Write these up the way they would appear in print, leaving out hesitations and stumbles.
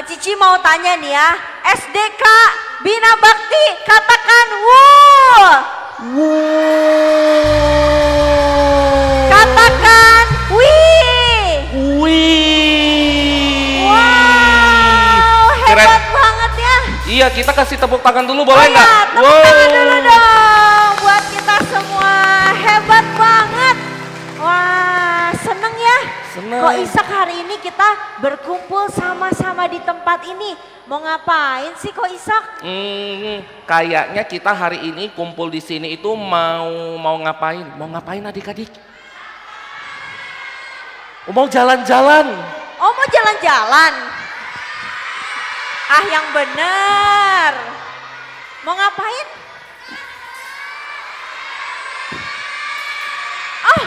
Cici mau tanya nih ya, SDK Bina Bakti katakan wuh. Katakan wih. Wih. Wow, hebat banget ya. Iya, kita kasih tepuk tangan dulu boleh nggak? Iya, tepuk tangan dulu dong buat kita semua, hebat banget. Wah, seneng ya. Seneng. Kok Ishak hari ini kita berkumpul sama-sama di tempat ini. Mau ngapain sih kok Ishak? Kayaknya kita hari ini kumpul di sini itu mau ngapain? Mau ngapain adik-adik? Mau jalan-jalan. Oh, mau jalan-jalan. Ah, yang bener. Mau ngapain? Oh,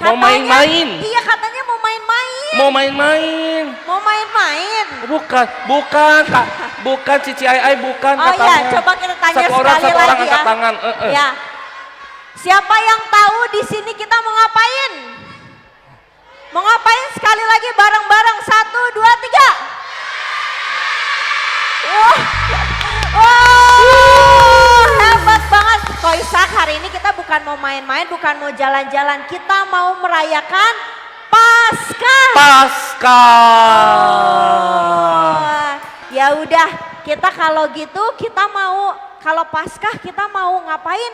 Mau main-main. Iya, katanya mau main-main. Mau main-main. Mau main-main. Bukan Kak. Bukan Cici Ai, bukan Oh katanya. ya, coba kita tanya satu orang sekali lagi angkat ya. tangan. Ya. Siapa yang tahu di sini kita mau ngapain? Mau ngapain sekali lagi bareng-bareng, 1, 2, 3. Wow, hebat banget. Kok Ishak, hari ini kita bukan mau main-main, bukan mau jalan-jalan, kita mau merayakan Paskah. Oh, ya udah, kita kalau gitu kalau Paskah kita mau ngapain?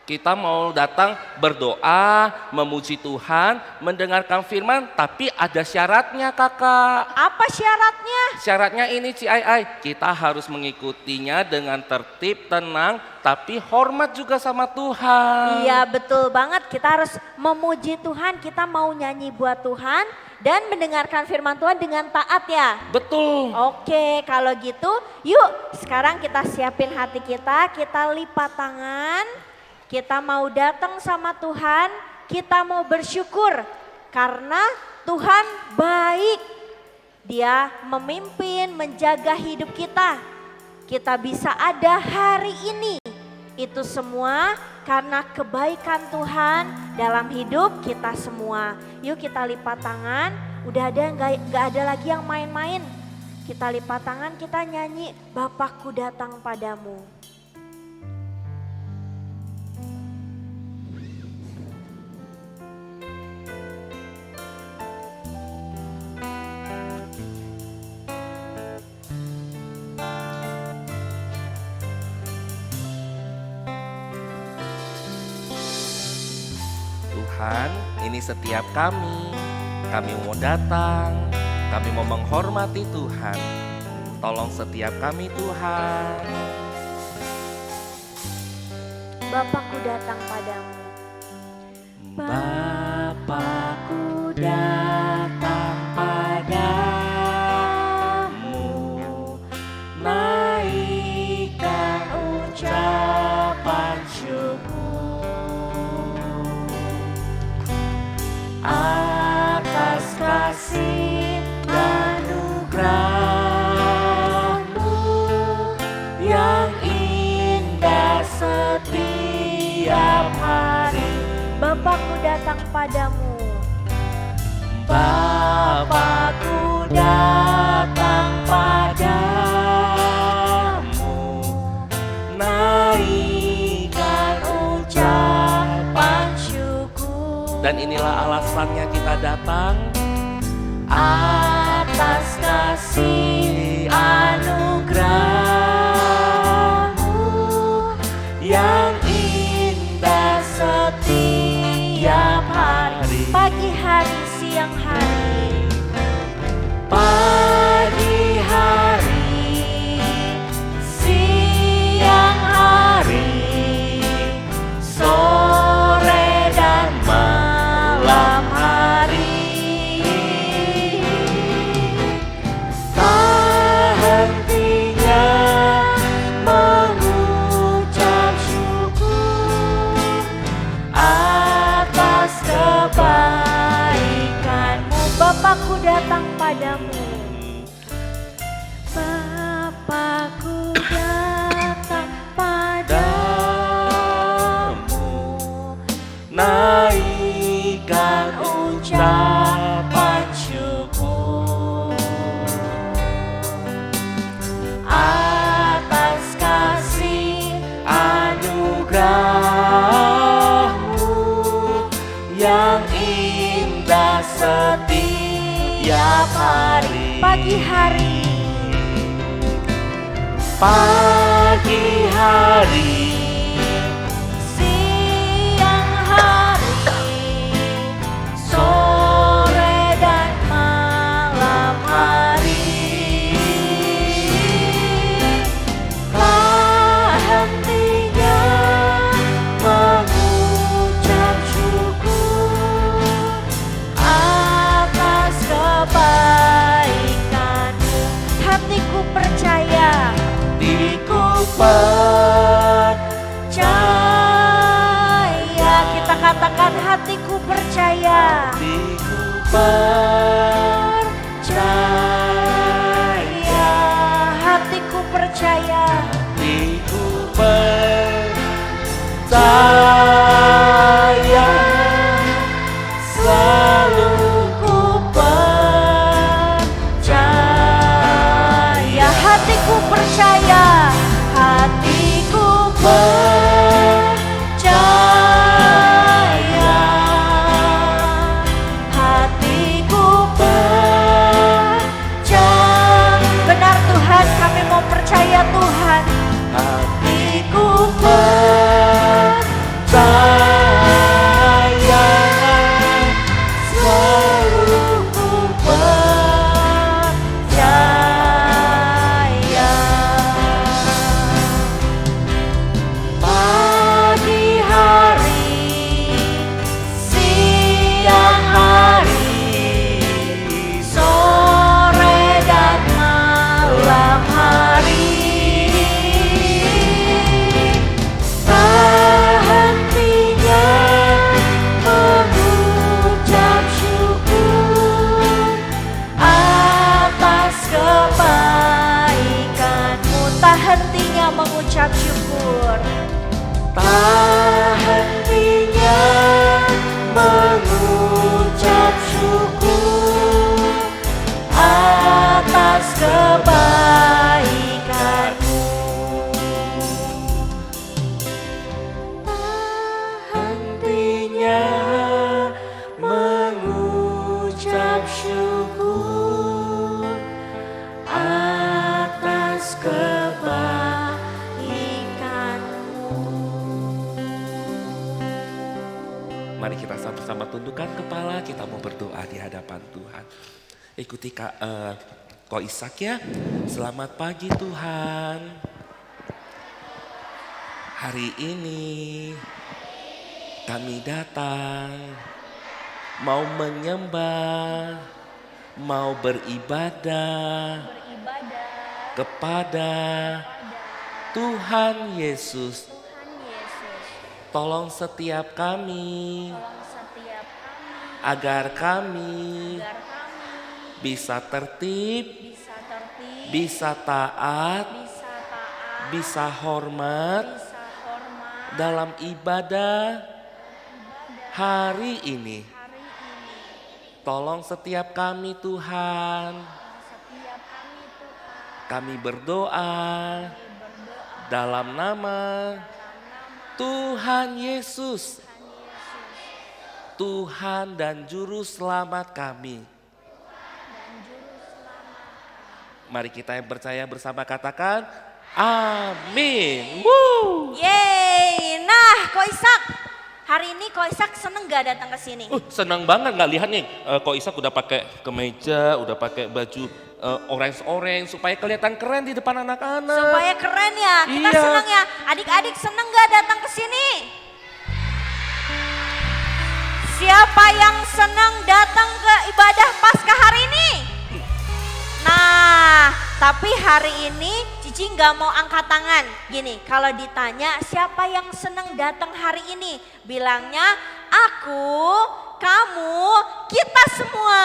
Kita mau datang berdoa, memuji Tuhan, mendengarkan firman, tapi ada syaratnya kakak. Apa syaratnya? Syaratnya ini Ci Ai, kita harus mengikutinya dengan tertib, tenang, tapi hormat juga sama Tuhan. Iya, betul banget, kita harus memuji Tuhan, kita mau nyanyi buat Tuhan dan mendengarkan firman Tuhan dengan taat ya. Betul. Oke, kalau gitu yuk sekarang kita siapin hati kita lipat tangan. Kita mau datang sama Tuhan, kita mau bersyukur karena Tuhan baik. Dia memimpin, menjaga hidup kita. Kita bisa ada hari ini. Itu semua karena kebaikan Tuhan dalam hidup kita semua. Yuk kita lipat tangan, udah ada nggak ada lagi yang main-main. Kita lipat tangan, kita nyanyi Bapakku datang padamu. Tuhan, ini setiap kami mau datang, kami mau menghormati Tuhan. Tolong setiap kami Tuhan. Bapakku datang padamu. Bapakku datang padamu, naikkan ucapan syukur atas kasih anugerah-Mu yang indah setiap hari. Bapakku datang padamu. Bapakku datang padamu, naikkan ucapan syukur. Dan inilah alasannya kita datang, atas kasih anugerah-Mu yang indah setiap hari. Pagi hari, siang hari. Pagi hari, siang hari, sore dan malam hari. setiap hari. Pagi hari, pagi hari, siang hari, sore dan malam hari. Tak hentinya mengucap syukur atas kebaikan-Mu. Hatiku percaya, percaya. Kita katakan hatiku percaya. hatiku Percaya. Hatiku percaya. hatiku percaya, Selalu ku percaya. Hatiku percaya. Hatiku percaya. Hatiku percaya. Benar Tuhan, kami mau percaya Tuhan. Hatiku percaya. Selalu ku percaya. Pagi hari, siang hari, sore dan malam hari. Tak hentinya mengucap syukur atas kebaikan-Mu. Tak hentinya mengucap syukur. Tak hentinya mengucap syukur atas kebaikan-Mu. Tak hentinya mengucap syukur atas kebaikan-Mu. Mari kita sama-sama tundukkan kepala, kita mau berdoa di hadapan Tuhan. Ikuti Ko Ishak ya. Selamat pagi Tuhan. Hari ini kami datang mau menyembah, mau beribadah kepada Tuhan Yesus. Tolong setiap kami agar kami bisa tertib, bisa taat, bisa hormat dalam ibadah hari ini. Tolong setiap kami Tuhan. Kami berdoa dalam nama Tuhan Yesus, Tuhan dan Juru Selamat kami. Mari kita yang percaya bersama katakan, amin. Woo. Yeay, nah Ko Ishak, hari ini Ko Ishak seneng gak datang ke sini? Senang banget nggak lihat nih, Ko Ishak udah pakai kemeja, udah pakai baju orange supaya kelihatan keren di depan anak-anak. Supaya keren ya, kita Iya. seneng ya. Adik-adik seneng gak datang ke sini? Siapa yang senang datang ke ibadah Paskah hari ini? Nah, tapi hari ini Cici nggak mau angkat tangan. Gini, kalau ditanya siapa yang senang datang hari ini? Bilangnya aku, kamu, kita semua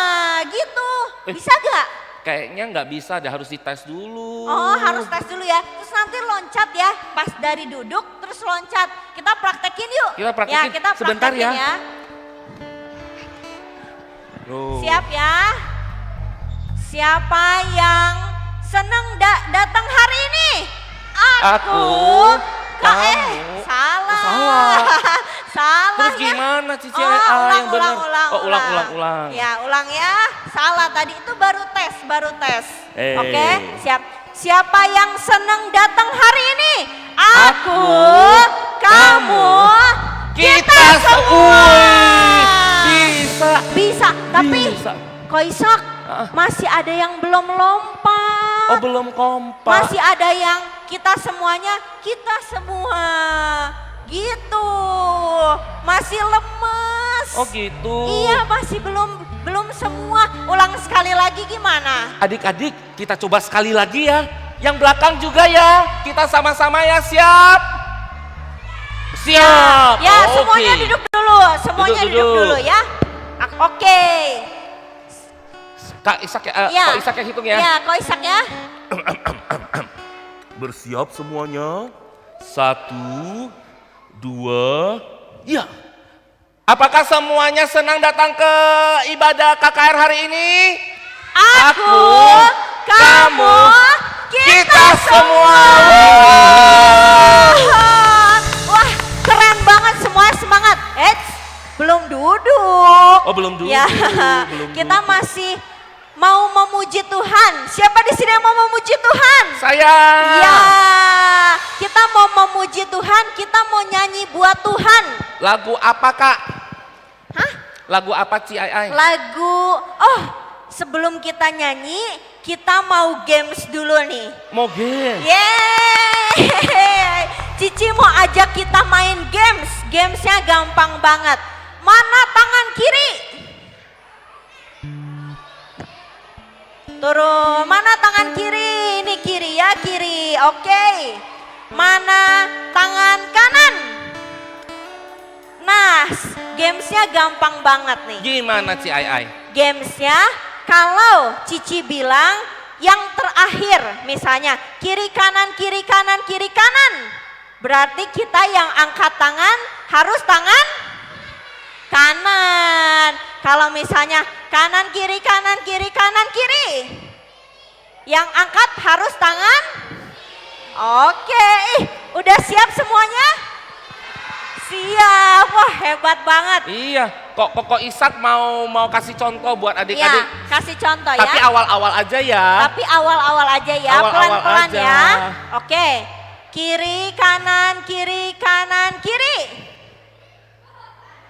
gitu. Bisa gak? Kayaknya nggak bisa, harus dites dulu. Oh, harus tes dulu ya. Terus nanti loncat ya, pas dari duduk terus loncat. Kita praktekin yuk. Kita praktekin, Ya, kita sebentar praktekin ya. Loh. Siap ya? Siapa yang senang datang hari ini? Aku, kamu. Salah. Salah. Salah Terus ya. gimana Cici? Oh, yang benar. ulang. Ulang. Ya, ulang ya. salah tadi itu baru tes, Eh. Oke, siap. Siapa yang senang datang hari ini? Aku, kamu, kita semua. Bisa, tapi Bisa. Kok Ishak masih ada yang belum lompat. Oh belum kompak. Masih ada yang kita semua gitu, masih lemes. Oh gitu. Iya masih belum semua. Ulang sekali lagi gimana? Adik-adik kita coba sekali lagi ya. Yang belakang juga ya. Kita sama-sama ya, siap? Siap. Ya Oke. semuanya duduk dulu, duduk dulu ya. Oke. Kak Ishak ya, Ya. Kak Ishak yang hitung ya. Ya, Kak Ishak ya. Bersiap semuanya. 1, 2, ya. Apakah semuanya senang datang ke ibadah KKR hari ini? Aku, kamu, kita semua. Wah, keren banget semua semangat. Belum duduk. Oh belum dulu. Ya, belum kita duduk. masih mau memuji Tuhan. Siapa di sini yang mau memuji Tuhan? Saya. Ya, kita mau memuji Tuhan, kita mau nyanyi buat Tuhan. Lagu apa Kak? Hah? Lagu apa Ci Ai? Sebelum kita nyanyi, kita mau games dulu nih. Mau game? Yeay, Cici mau ajak kita main games. Gamesnya gampang banget. Mana tangan kiri? Turun, mana tangan kiri? Ini kiri ya, kiri. Oke. Mana tangan kanan? Nah, gamesnya gampang banget nih. Gimana Ci Ai? Gamesnya kalau Cici bilang yang terakhir misalnya kiri kanan kiri kanan kiri kanan. Berarti kita yang angkat tangan harus tangan kanan. Kalau misalnya kanan kiri kanan kiri kanan kiri. Yang angkat harus tangan. Oke, udah siap semuanya? Siap, wah hebat banget. Iya, kok Ishak mau kasih contoh buat Ya, adik-adik. kasih contoh Tapi ya. awal-awal aja ya. Tapi awal-awal aja ya, Awal-awal pelan-pelan aja. ya. Oke, kiri kanan kiri kanan kiri.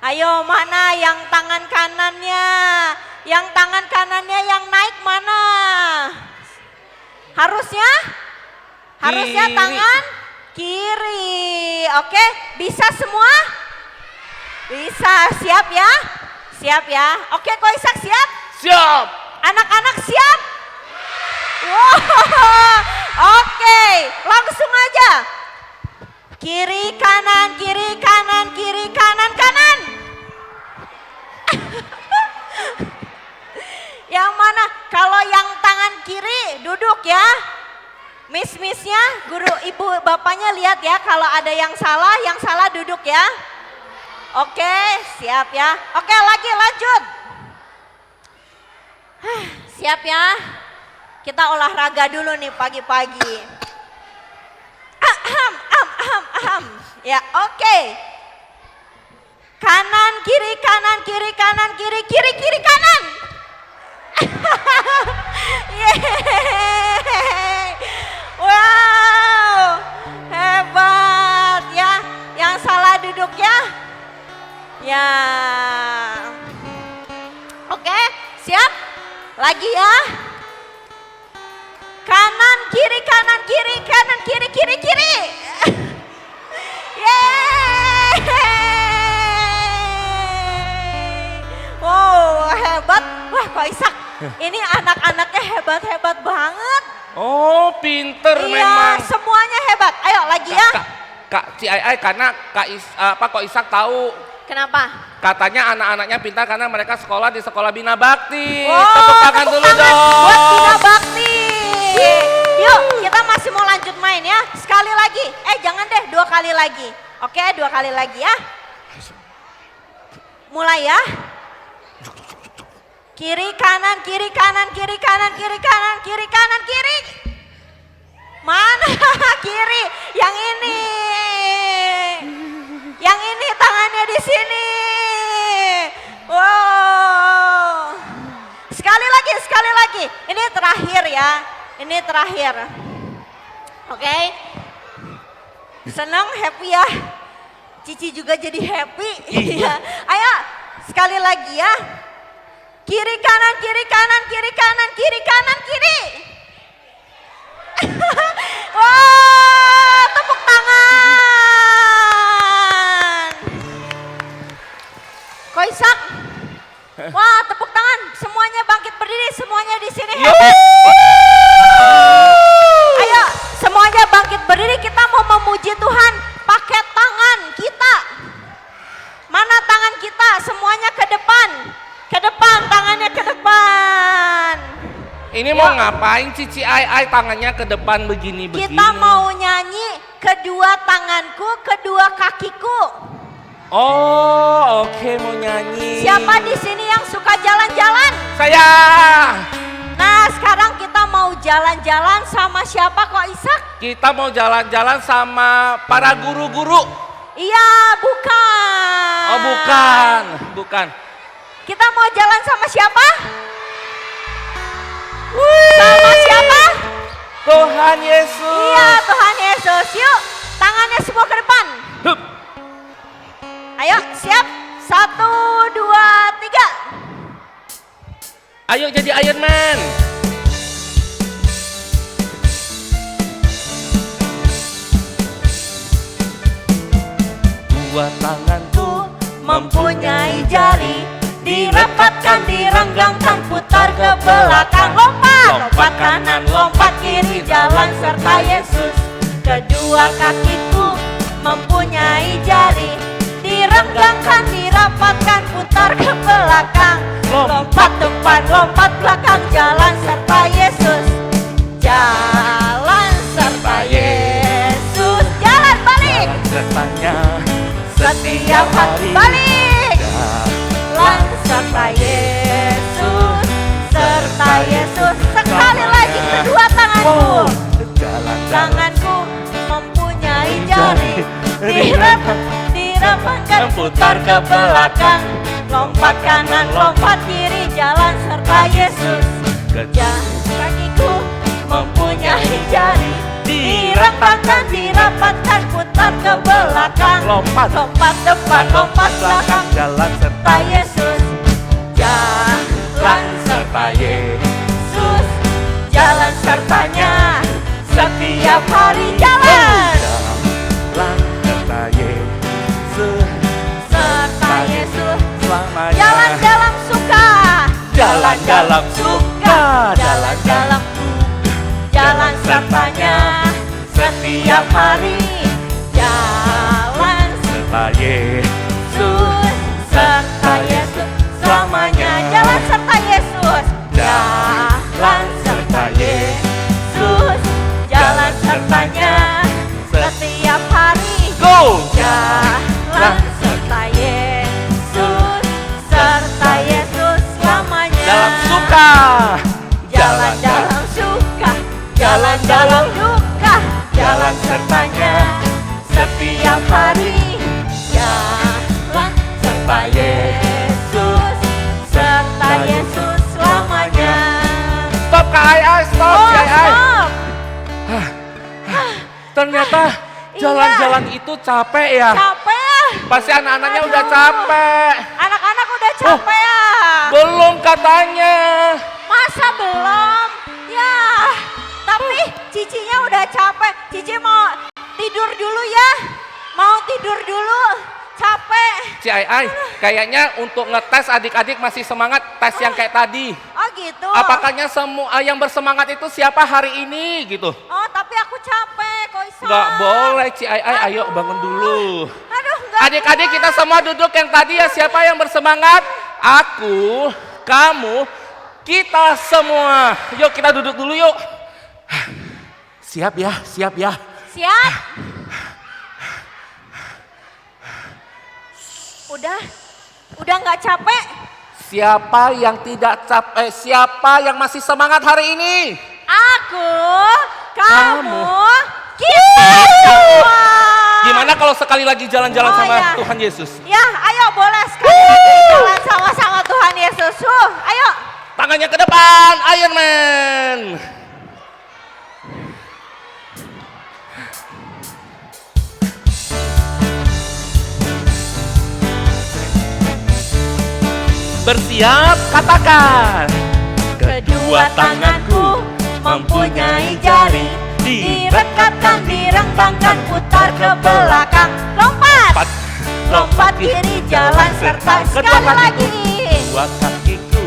Ayo mana yang tangan kanannya? Yang tangan kanannya yang naik mana? Harusnya Kiri. tangan kiri. Oke, bisa semua? Bisa, siap ya? Siap ya? Oke, Ko Ishak siap? Siap. Anak-anak siap? Wow, oke, langsung aja. Kiri kanan kiri kanan kiri kanan kanan. Yang mana? Kalau yang tangan kiri duduk ya. Miss-missnya, guru ibu bapaknya lihat ya, kalau ada yang salah duduk ya. Oke, siap ya. Oke, lagi lanjut. Siap ya. Kita olahraga dulu nih pagi-pagi. Ya, oke. Kanan, kiri, kanan, kiri, kanan, kiri, kiri, kiri, kanan. Yeay. Wow, hebat ya. Yang salah duduk ya. Ya. Oke, siap? Lagi ya. Kanan, kiri, kanan, kiri, kanan, kiri, kiri, kiri. Yeay. Wow, hebat. Wah, Ko Ishak, ini anak-anaknya hebat-hebat banget. Oh, pinter Iya, memang. semuanya hebat. Ayo lagi ya. Kak Ci Ai karena Ko Ishak tahu. Kenapa? Katanya anak-anaknya pintar karena mereka sekolah di sekolah Bina Bakti. Wow, Tepuk tangan dulu dong. buat Bina Bakti. Yuk, kita masih mau lanjut main ya. Sekali lagi. Jangan deh, 2 kali lagi. Oke, 2 kali lagi ya. Mulai ya. Kiri kanan, kiri kanan, kiri kanan, kiri kanan, kiri kanan, kiri. Mana kiri? Yang ini. Yang ini tangannya di sini. Wow. Sekali lagi. lagi. Ini terakhir ya. Ini terakhir. Oke. Senang, happy ya. Cici juga jadi happy. Iya. Ayo sekali lagi ya. Kiri kanan, kiri kanan, kiri kanan, kiri kanan, kiri. Wah, tepuk tangan. Koisak. Wah, tepuk tangan. Semuanya bangkit berdiri, semuanya di sini happy. Ayo, semuanya bangkit berdiri. Kita mau memuji Tuhan pakai tangan kita. Mana tangan kita? Semuanya ke depan. Ke depan, tangannya ke depan. Ini mau ngapain Cici Ai tangannya ke depan begini-begini? Kita mau nyanyi kedua tanganku, kedua kakiku. Oh, oke, mau nyanyi. Siapa di sini yang suka jalan-jalan? Saya. Nah, sekarang kita mau jalan-jalan sama siapa kok Ishak? Kita mau jalan-jalan sama para guru-guru. Iya, bukan. Oh, bukan. Kita mau jalan sama siapa? Sama siapa? Tuhan Yesus. Iya, Tuhan Yesus. Yuk, tangannya semua ke depan. Hup. Ayo, siap. 1, 2, 3. Ayo jadi Iron Man. Dua tanganku Mempunyai jari, dirapatkan, direnggangkan, putar ke belakang. Lompat kanan, lompat kiri, jalan serta Yesus. Kedua kakiku mempunyai jari, direnggangkan, dirapatkan, putar ke belakang. Lompat depan, lompat belakang, jalan serta Yesus. Jalan serta Yesus. Jalan balik. sertanya Setiap hari balik. Jalan serta Yesus. Serta Yesus. Sekali lagi kedua tanganku. Tanganku mempunyai jari, dirapatkan, putar ke belakang. Lompat kanan, lompat kiri, jalan serta Yesus. Kakiku mempunyai jari, dirapatkan, putar ke belakang. Lompat depan, lompat belakang, jalan serta Yesus. Jalan serta Yesus. Jalan sertanya setiap hari. Jalan serta Yesus serta Yesus. selamanya. Jalan dalam suka, Jalan dalam suka, jalan dalam jalan sertanya setiap hari. Jalan serta Yesus serta Yesus selamanya. Jalan serta Yesus. Jalan serta Yesus. Jalan sertanya setiap hari. Go! Jalan serta Yesus. Serta Yesus selamanya. Dalam suka, Jalan dalam suka, jalan dalam duka, jalan sertanya setiap hari. Jalan serta Yesus, serta Yesus selamanya. Stop Kak Ai, stop Oh, Kak Ai. stop. Ternyata Iya. jalan-jalan itu capek ya. Capek ya? Pasti anak-anaknya Aduh. udah capek. Anak-anak udah capek ya? Belum katanya. Masa belum? Ya, tapi cicinya udah capek. Cici mau tidur dulu ya. Mau tidur dulu, capek. Si Ai, kayaknya untuk ngetes adik-adik masih semangat tes yang kayak tadi. Oh gitu. Apakahnya semua yang bersemangat itu siapa hari ini gitu? Oh tapi aku capek, kok Isa. Nggak boleh Ci Ai, ayo bangun dulu. Aduh, nggak Adik-adik boleh. kita semua duduk yang tadi ya, siapa yang bersemangat? Aku, kamu, kita semua. Yuk kita duduk dulu yuk. Siap ya, siap ya. Siap. Udah nggak capek? Siapa yang tidak capek? Siapa yang masih semangat hari ini? Aku, kamu, kita semua. Gimana kalau sekali lagi jalan-jalan Oh, sama iya. Tuhan Yesus? Ya, ayo boleh sekali lagi jalan sama-sama Tuhan Yesus. Ayo. Tangannya ke depan, Iron Man. Bersiap, katakan. Kedua tanganku mempunyai jari, direkatkan, direnggangkan, putar ke belakang. Lompat, lompat kiri jalan serta sekali lagi. Dua kakiku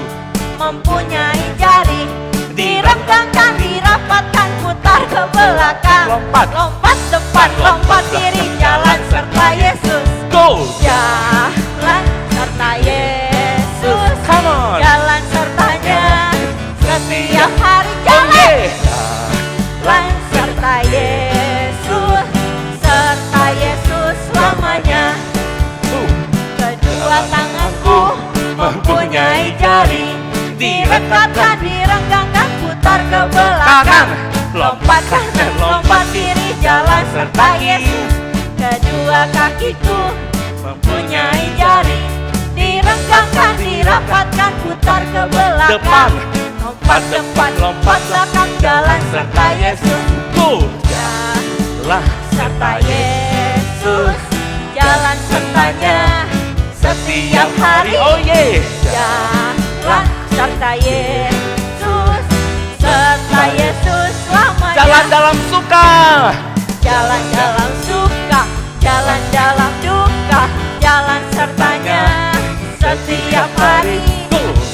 Mempunyai jari, direnggangkan, dirapatkan, putar ke belakang. Lompat. Lompat depan, lompat kiri jalan serta Yesus. go. Jalan serta Yesus. Come on. Jalan sertanya setiap hari Oh jalan. yeah. Jalan serta Yesus, serta Yesus selamanya. Kedua tanganku mempunyai jari, direkatkan, direnggangkan, putar ke belakang. Kanan. Lompat kanan, lompat kiri, jalan serta Yesus. Kedua kakiku mempunyai jari, direnggangkan, dirapatkan, putar ke belakang. Depan. Lompat depan, lompat belakang, jalan serta Yesus. Go. Jalan serta Yesus, jalan sertanya setiap hari. Oh yeah. Jalan serta Yesus, serta Yesus selamanya. Jalan dalam suka. Jalan dalam suka, jalan dalam duka, jalan sertanya setiap hari.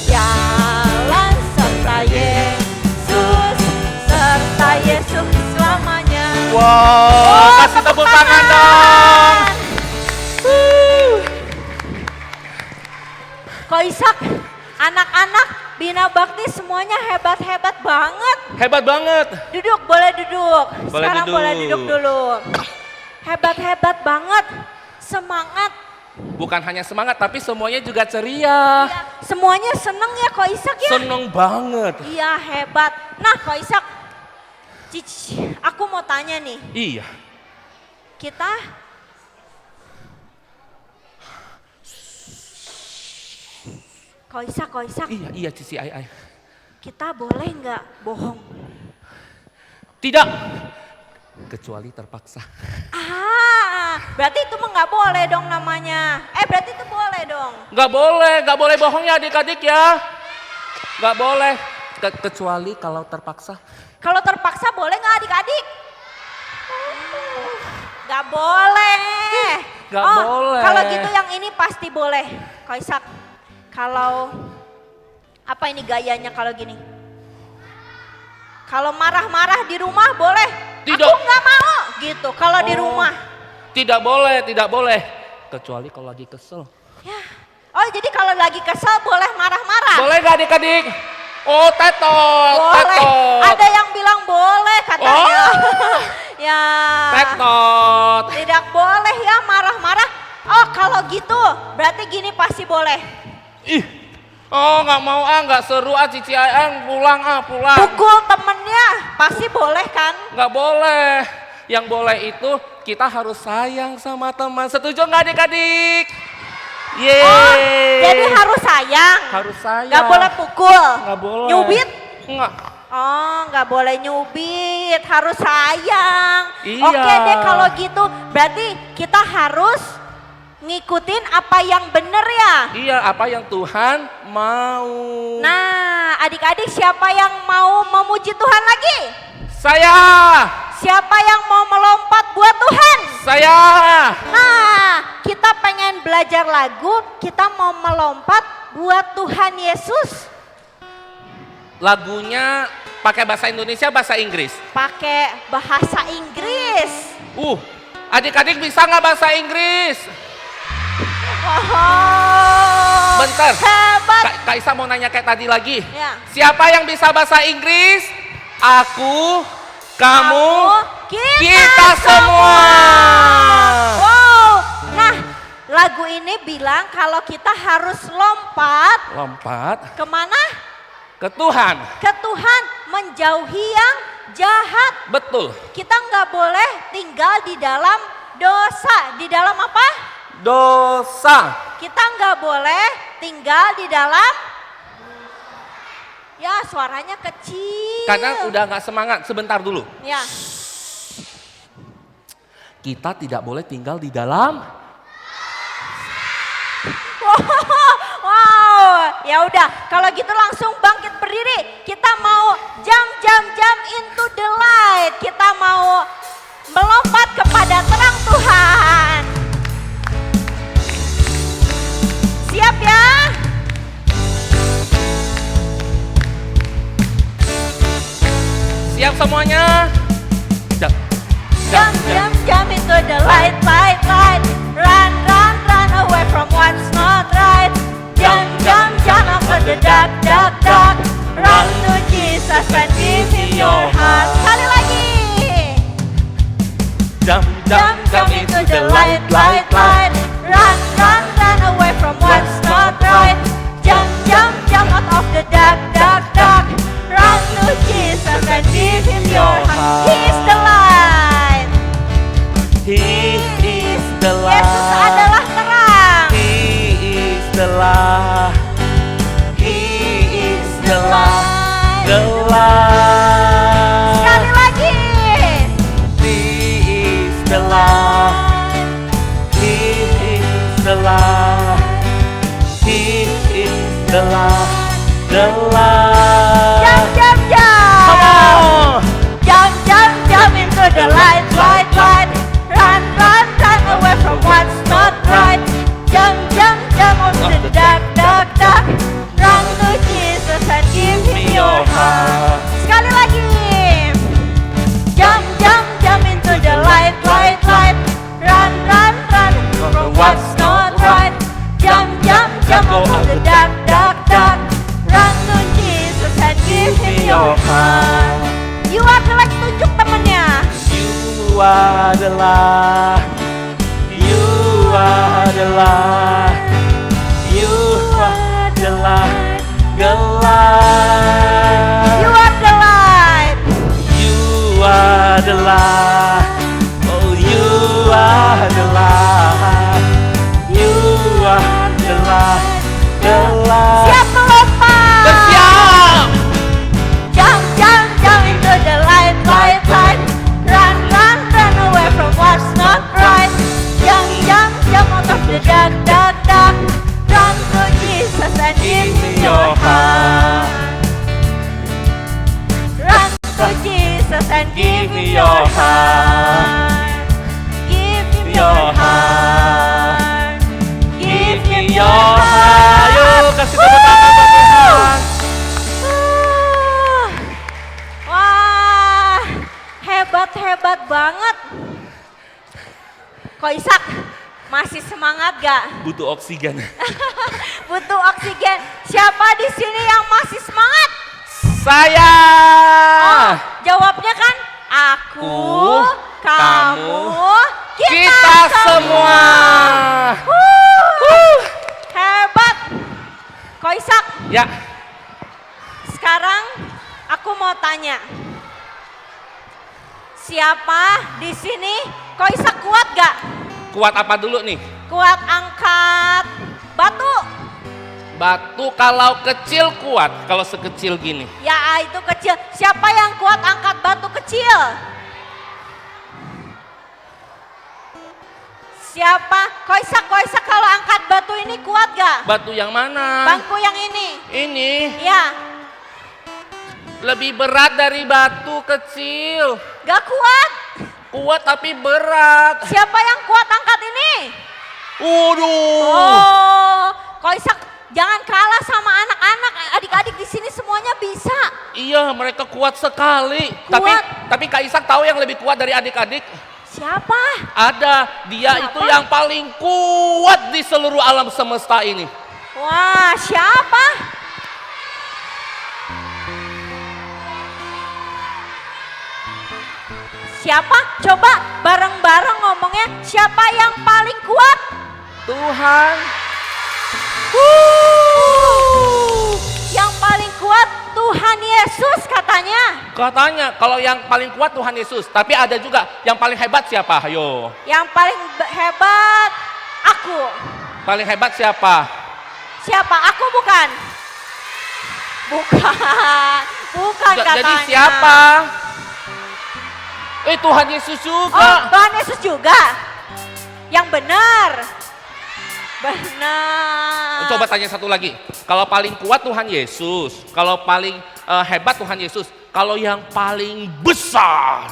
Jalan serta Yesus, serta Yesus selamanya. Wow, kasih tepuk tangan dong. Ko Ishak, anak-anak Bina Bakti semuanya hebat-hebat banget. Hebat banget. Duduk, boleh duduk. Boleh Sekarang duduk. boleh duduk dulu. Hebat-hebat banget. Semangat. Bukan hanya semangat, tapi semuanya juga ceria. Ya, semuanya seneng ya Ko Ishak ya? Seneng banget. Iya hebat. Nah Ko Ishak, aku mau tanya nih. Iya. Kita Ko Ishak, Iya Cici Ai. kita boleh nggak bohong? Tidak. Kecuali terpaksa. Berarti itu mah nggak boleh dong namanya. Berarti itu boleh dong. Gak boleh bohong ya adik-adik ya. Gak boleh. Kecuali kalau terpaksa. Kalau terpaksa boleh nggak adik-adik? Nggak boleh. Nggak boleh. Kalau gitu yang ini pasti boleh. Ko Ishak, kalau apa ini gayanya kalau gini? Kalau marah-marah di rumah boleh? Tidak. Aku nggak mau gitu. Kalau di rumah. Tidak boleh. Kecuali kalau lagi kesel. Ya. Oh jadi kalau lagi kesel boleh marah-marah? Boleh gak adik-adik? Oh tetot. Boleh. Tetot. Ada yang bilang boleh katanya. Ya. Tetot. Tidak boleh ya marah-marah. Oh kalau gitu berarti gini pasti boleh. Ih. Oh gak mau gak seru Cici Ai pulang pulang. Pukul temennya pasti boleh kan? Gak boleh. Yang boleh itu kita harus sayang sama teman. Setuju gak adik-adik? Yeay. Oh jadi harus sayang? Harus sayang. Gak boleh pukul? Gak boleh. Nyubit? Enggak. Oh gak boleh nyubit, harus sayang. Iya. Oke deh kalau gitu berarti kita harus ngikutin apa yang bener ya? Iya apa yang Tuhan mau. Nah adik-adik siapa yang mau memuji Tuhan lagi? Saya. Siapa yang mau melompat buat Tuhan? Saya. Nah kita pengen belajar lagu, kita mau melompat buat Tuhan Yesus. Lagunya pakai bahasa Indonesia, bahasa Inggris. Pakai bahasa Inggris. Adik-adik bisa nggak bahasa Inggris? Oh, Bentar. hebat. Kak Isa mau nanya kayak tadi lagi. Ya. Siapa yang bisa bahasa Inggris? Aku, kamu, kita semua. Wow. Nah, lagu ini bilang kalau kita harus lompat Lompat kemana? ke Tuhan. Ke Tuhan, menjauhi yang jahat. Betul. Kita nggak boleh tinggal di dalam dosa. Di dalam apa? Dosa. Kita nggak boleh tinggal di dalam Ya suaranya kecil. Karena udah nggak semangat, sebentar dulu. Ya. Kita tidak boleh tinggal di dalam. Wow, ya udah. Kalau gitu langsung bangkit berdiri. Kita mau jam into the light. Kita mau melompat kepada terang Tuhan. Siap ya? Siap semuanya? Jump into the light. Run away from what's not right. Jump after the dark. Run to Jesus and give him your heart. Sekali lagi. Jump into the light. Run away from what's not right. Jump out of the dark. Run to Jesus and give him your heart. He is the light. He is the light. Yesus adalah terang. He is the light. He is the light. The light. Sekali lagi. He is the light. He is the light. He is the light. The light. Come on. Jump into the light. Run away from what's not right. Jump out to the dark. Run to Jesus and give him your heart. Sekali lagi. Jump into the light. Run from what's not right. Jump out of the dark. Run to Jesus and give him your heart. You are the light, tunjuk temennya. You are the light. You are the light. You are the light. The light. You are the light. You are the light. Oh, you are the light. You are the light. The light. Siap melompat. Bersiap. Jump into the light. Run away from what's not right. Jump out of the dark. Run to Jesus and give him your heart. Run to Jesus and give him your heart. Give him your heart. Give him your heart. Ayo kasih tepuk tangan buat Tuhan. Wah, hebat banget. Kok Ishak masih semangat gak? Butuh oksigen. Butuh oksigen. Siapa di sini yang masih semangat? Saya. Oh, jawabnya kan aku, kamu, kita semua. Hebat. Kok Ishak, Ya, sekarang aku mau tanya. Siapa di sini Kok Ishak kuat gak? kuat apa dulu nih? Kuat angkat batu. Batu kalau kecil kuat, kalau sekecil gini. Ya itu kecil. Siapa yang kuat angkat batu kecil? Siapa? Kok Ishak kalau angkat batu ini kuat gak? Batu yang mana? Bangku yang ini. Ini Ya, lebih berat dari batu kecil. gak kuat. Kuat tapi berat. Siapa yang kuat angkat ini? Waduh. Oh, Kok Ishak jangan kalah sama anak-anak. Adik-adik di sini semuanya bisa. Iya, mereka kuat sekali. Kuat. Tapi Kak Ishak tahu yang lebih kuat dari adik-adik? Siapa? Ada, dia Siapa? itu yang paling kuat di seluruh alam semesta ini. Wah, siapa? Siapa? Coba bareng-bareng ngomongnya, siapa yang paling kuat? Tuhan. Yang paling kuat Tuhan Yesus katanya. Katanya kalau yang paling kuat Tuhan Yesus. Tapi ada juga yang paling hebat siapa? Ayo. Yang paling hebat aku. Paling hebat siapa? Siapa? Aku bukan. Bukan katanya. Jadi siapa? Tuhan Yesus juga. Oh, Tuhan Yesus juga. Yang benar. Benar. Coba tanya satu lagi. Kalau paling kuat Tuhan Yesus, kalau paling hebat Tuhan Yesus, kalau yang paling besar.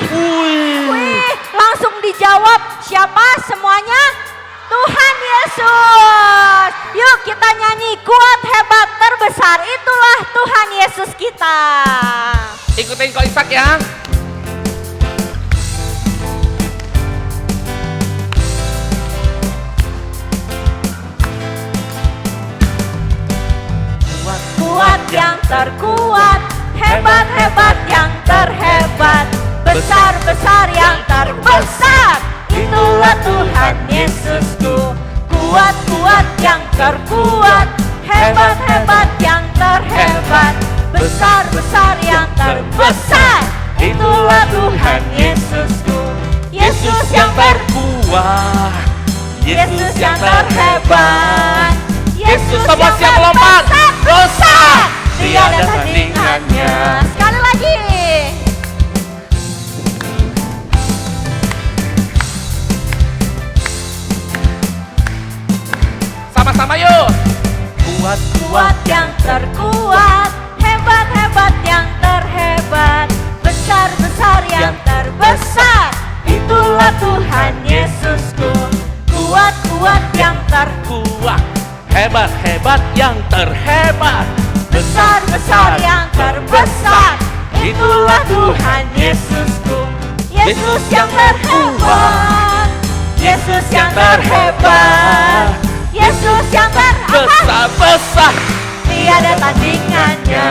Wih, langsung dijawab. Siapa semuanya? Tuhan Yesus. Yuk kita nyanyi, kuat, hebat, terbesar. Itulah Tuhan Yesus kita. Ikutin Ko Ishak ya. Kuat yang terkuat, hebat-hebat yang terhebat, besar-besar yang terbesar. Itulah Tuhan Yesusku. Kuat-kuat yang terkuat, hebat-hebat yang terhebat, besar-besar yang terbesar. Itulah Tuhan Yesusku. Yesus yang terkuat, Yesus yang terhebat, Yesus sama siap lompat. besar, tiada tandingannya. Sekali lagi. Sama-sama yuk. Kuat yang terkuat, hebat-hebat yang terhebat, besar-besar yang terbesar. Itulah Tuhan Yesusku. Kuat-kuat yang Kuat, hebat-hebat yang terhebat, besar-besar yang terbesar. Itulah Tuhan Yesusku. Yesus yang terhebat, Yesus yang terhebat, Yesus yang besar-besar, tiada tandingannya.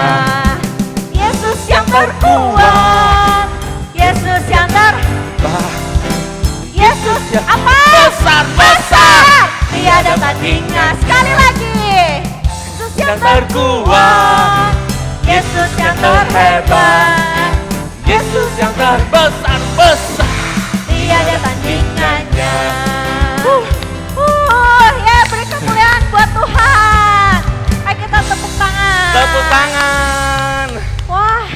Yesus yang terkuat, Yesus yang Yesus apa? besar-besar, Tiada tandingan. Sekali lagi. Yesus yang terkuat, Yesus yang terhebat, Yesus yang terbesar-besar. tiada tandingannya. Ya beri kemuliaan buat Tuhan. Ayo kita tepuk tangan. Tepuk tangan. Wah,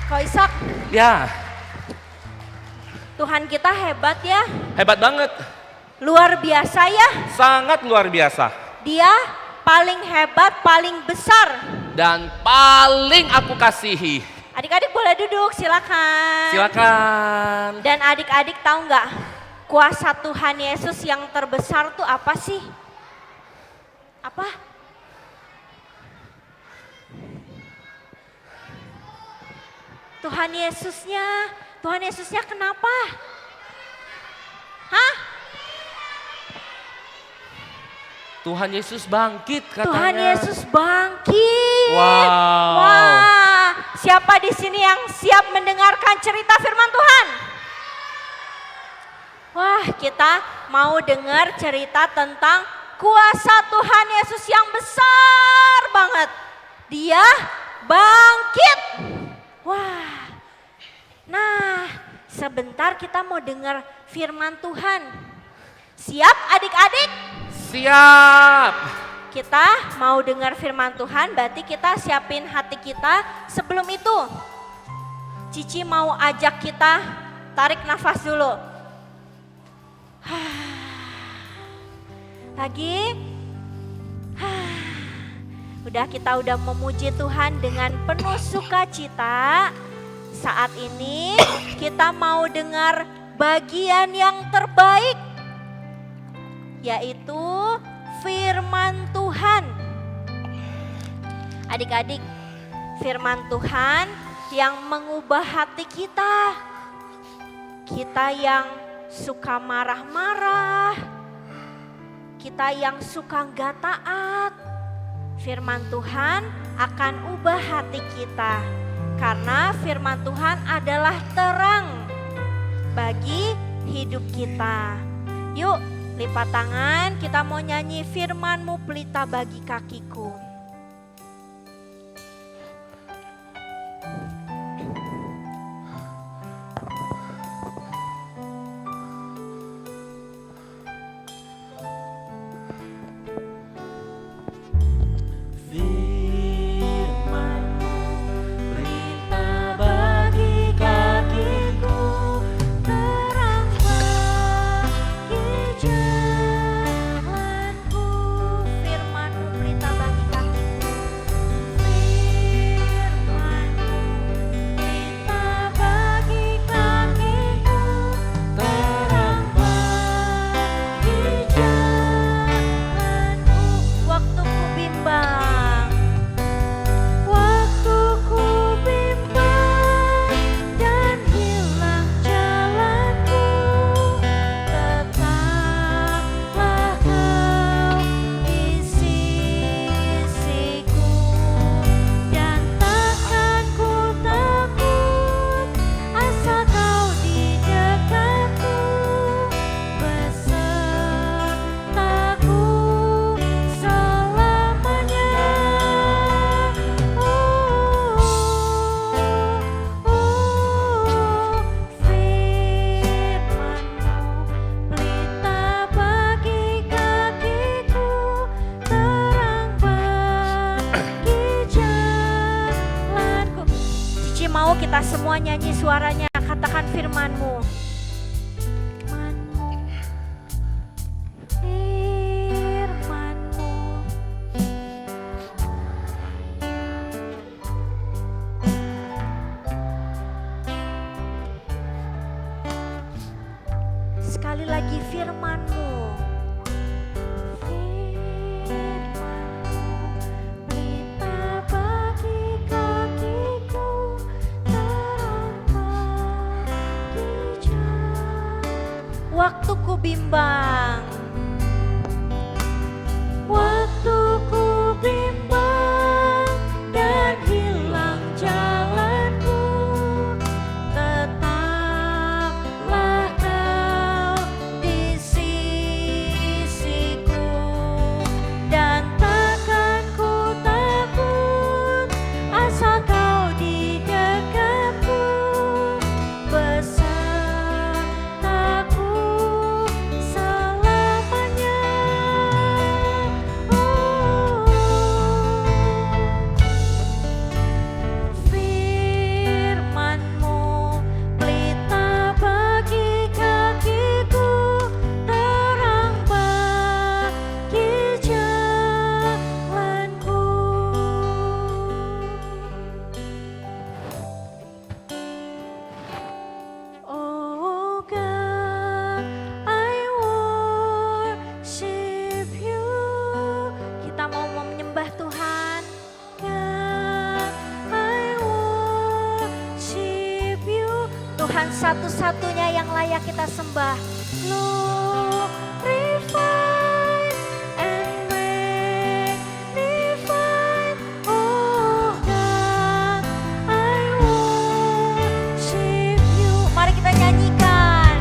Ko Ishak, Ya, Tuhan kita hebat ya. hebat banget. Luar biasa ya. Sangat luar biasa. Dia paling hebat, paling besar. Dan paling aku kasihi. Adik-adik boleh duduk, silakan. Silakan. Dan adik-adik tahu nggak, kuasa Tuhan Yesus yang terbesar tuh apa sih? Apa? Tuhan Yesusnya kenapa? Hah? Tuhan Yesus bangkit katanya. Tuhan Yesus bangkit. Wow. Wah, siapa di sini yang siap mendengarkan cerita firman Tuhan? Wah, kita mau dengar cerita tentang kuasa Tuhan Yesus yang besar banget. Dia bangkit. Wah. Nah, sebentar kita mau dengar firman Tuhan. Siap adik-adik? Siap. Kita mau dengar firman Tuhan, berarti kita siapin hati kita. Sebelum itu, Cici mau ajak kita tarik nafas dulu. Lagi. Kita udah memuji Tuhan dengan penuh sukacita. Saat ini kita mau dengar bagian yang terbaik, yaitu firman Tuhan. Adik-adik, firman Tuhan yang mengubah hati kita. Kita yang suka marah-marah, kita yang suka gak taat. Firman Tuhan akan ubah hati kita. Karena firman Tuhan adalah terang bagi hidup kita. Yuk, lipat tangan, kita mau nyanyi firman-Mu pelita bagi kakiku. Semua nyanyi suaranya, katakan firman-Mu. Firman-Mu, firman-Mu. Sekali lagi firman-Mu. Waktu ku bimbang, waktu ku bimbang dan hilang jalanku, tetaplah Kau di sisiku, dan takkan ku takut asal Kau di dekatku, besertaku selamanya. Firman-Mu pelita bagi kakiku, terang bagi jalanku. Oh God, I worship You. Kita mau menyembah Tuhan. God, I worship You. Tuhan satu-satunya yang layak kita sembah. Glorify and magnify. Oh God, I worship You. Mari kita nyanyikan.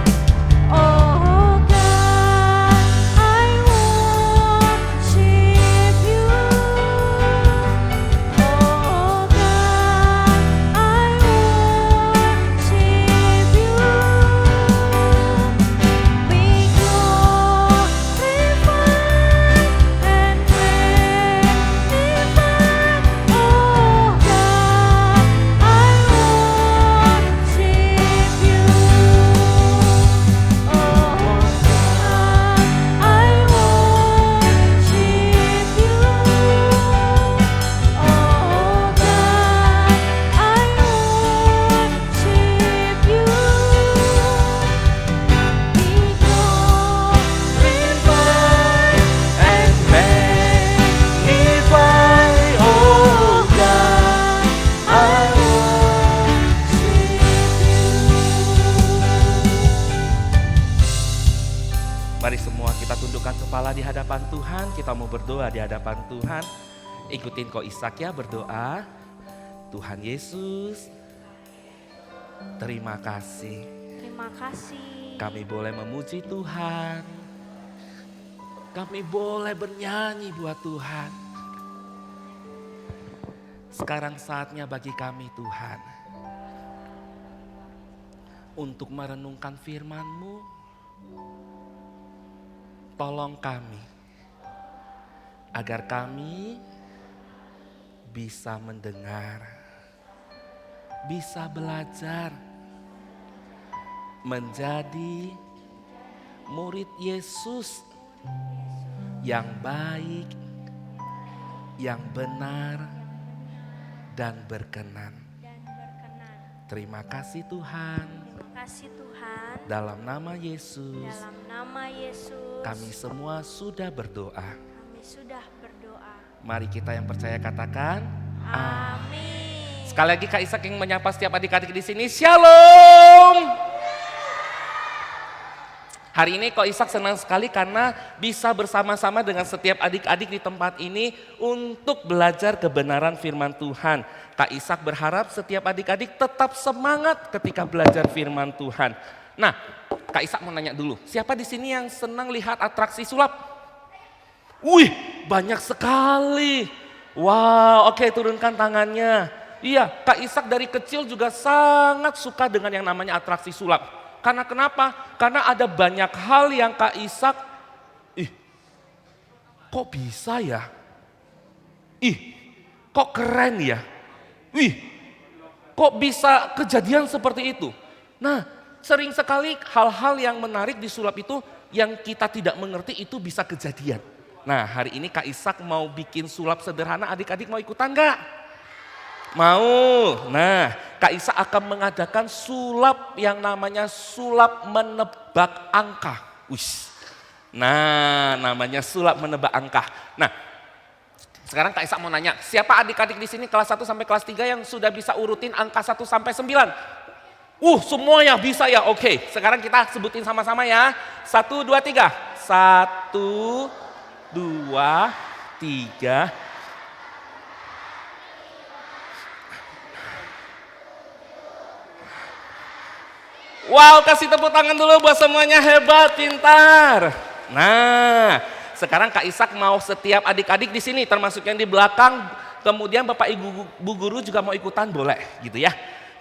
Oh God, I worship You. Oh God, I worship You. Be glorified and magnified. Oh God, I worship You. Oh God, I worship You. Oh God, I worship You. Be glorified and magnify. Oh God, I worship You. Mari semua kita tundukkan kepala di hadapan Tuhan. Kita mau berdoa di hadapan Tuhan. Ikutin Ko Ishak ya berdoa. Tuhan Yesus, terima kasih. Terima kasih. Kami boleh memuji Tuhan. Kami boleh bernyanyi buat Tuhan. Sekarang saatnya bagi kami Tuhan, untuk merenungkan firman-Mu. Tolong kami, agar kami bisa mendengar, bisa belajar, menjadi murid Yesus yang baik, yang benar, dan berkenan. Terima kasih Tuhan. Terima kasih Tuhan. Dalam nama Yesus, Dalam nama Yesus, kami semua sudah berdoa. kami sudah berdoa. Mari kita yang percaya katakan Amin. sekali lagi Kak Ishak yang menyapa setiap adik-adik di sini. Shalom. Hari ini Kak Ishak senang sekali karena bisa bersama-sama dengan setiap adik-adik di tempat ini untuk belajar kebenaran firman Tuhan. Kak Ishak berharap setiap adik-adik tetap semangat ketika belajar firman Tuhan. Nah, Kak Ishak mau nanya dulu, siapa di sini yang senang lihat atraksi sulap? Wih, banyak sekali. Wow, oke, turunkan tangannya. Iya, Kak Ishak dari kecil juga sangat suka dengan yang namanya atraksi sulap. Karena kenapa? Karena ada banyak hal yang Kak Ishak, kok bisa ya? Kok keren ya? Kok bisa kejadian seperti itu? Nah, sering sekali hal-hal yang menarik di sulap itu yang kita tidak mengerti itu bisa kejadian. Nah, hari ini Kak Ishak mau bikin sulap sederhana, adik-adik mau ikutan gak? Mau. Nah, Kak Ishak akan mengadakan sulap yang namanya sulap menebak angka. Ush. Nah, namanya sulap menebak angka. Nah, sekarang Kak Ishak mau nanya, siapa adik-adik di sini kelas 1 sampai kelas 3 yang sudah bisa urutin angka 1 sampai 9? Semuanya bisa ya, oke. Sekarang kita sebutin sama-sama ya. 1, 2, 3. 1, 2, 3. Wow, kasih tepuk tangan dulu buat semuanya, hebat, pintar. Nah, sekarang Kak Ishak mau setiap adik-adik di sini termasuk yang di belakang, kemudian Bapak Ibu guru juga mau ikutan, boleh gitu ya.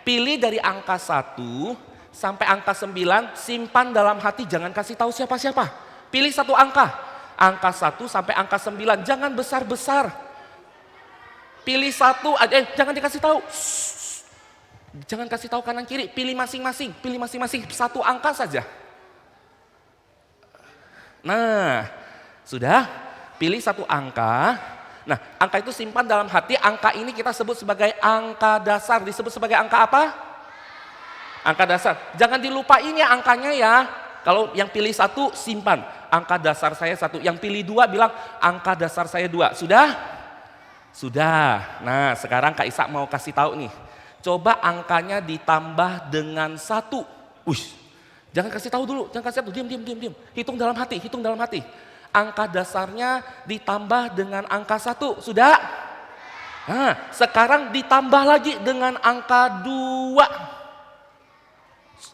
Pilih dari angka 1 sampai angka 9, simpan dalam hati, jangan kasih tahu siapa-siapa. Pilih satu angka, angka 1 sampai angka 9, jangan besar-besar. Pilih satu aja, jangan dikasih tahu. Jangan kasih tahu kanan kiri, pilih masing-masing, satu angka saja. Nah, sudah pilih satu angka. Nah, angka itu simpan dalam hati. Angka ini kita sebut sebagai angka dasar. Disebut sebagai angka apa? Angka dasar. Jangan dilupain ya angkanya ya. Kalau yang pilih 1 simpan. Angka dasar saya 1. Yang pilih 2 bilang angka dasar saya 2. Sudah? Sudah. Nah, sekarang Kak Ishak mau kasih tahu nih. Coba angkanya ditambah dengan 1. Jangan kasih tahu dulu, jangan kasih tahu, diam. Hitung dalam hati. Angka dasarnya ditambah dengan angka 1, sudah? Nah, sekarang ditambah lagi dengan angka 2.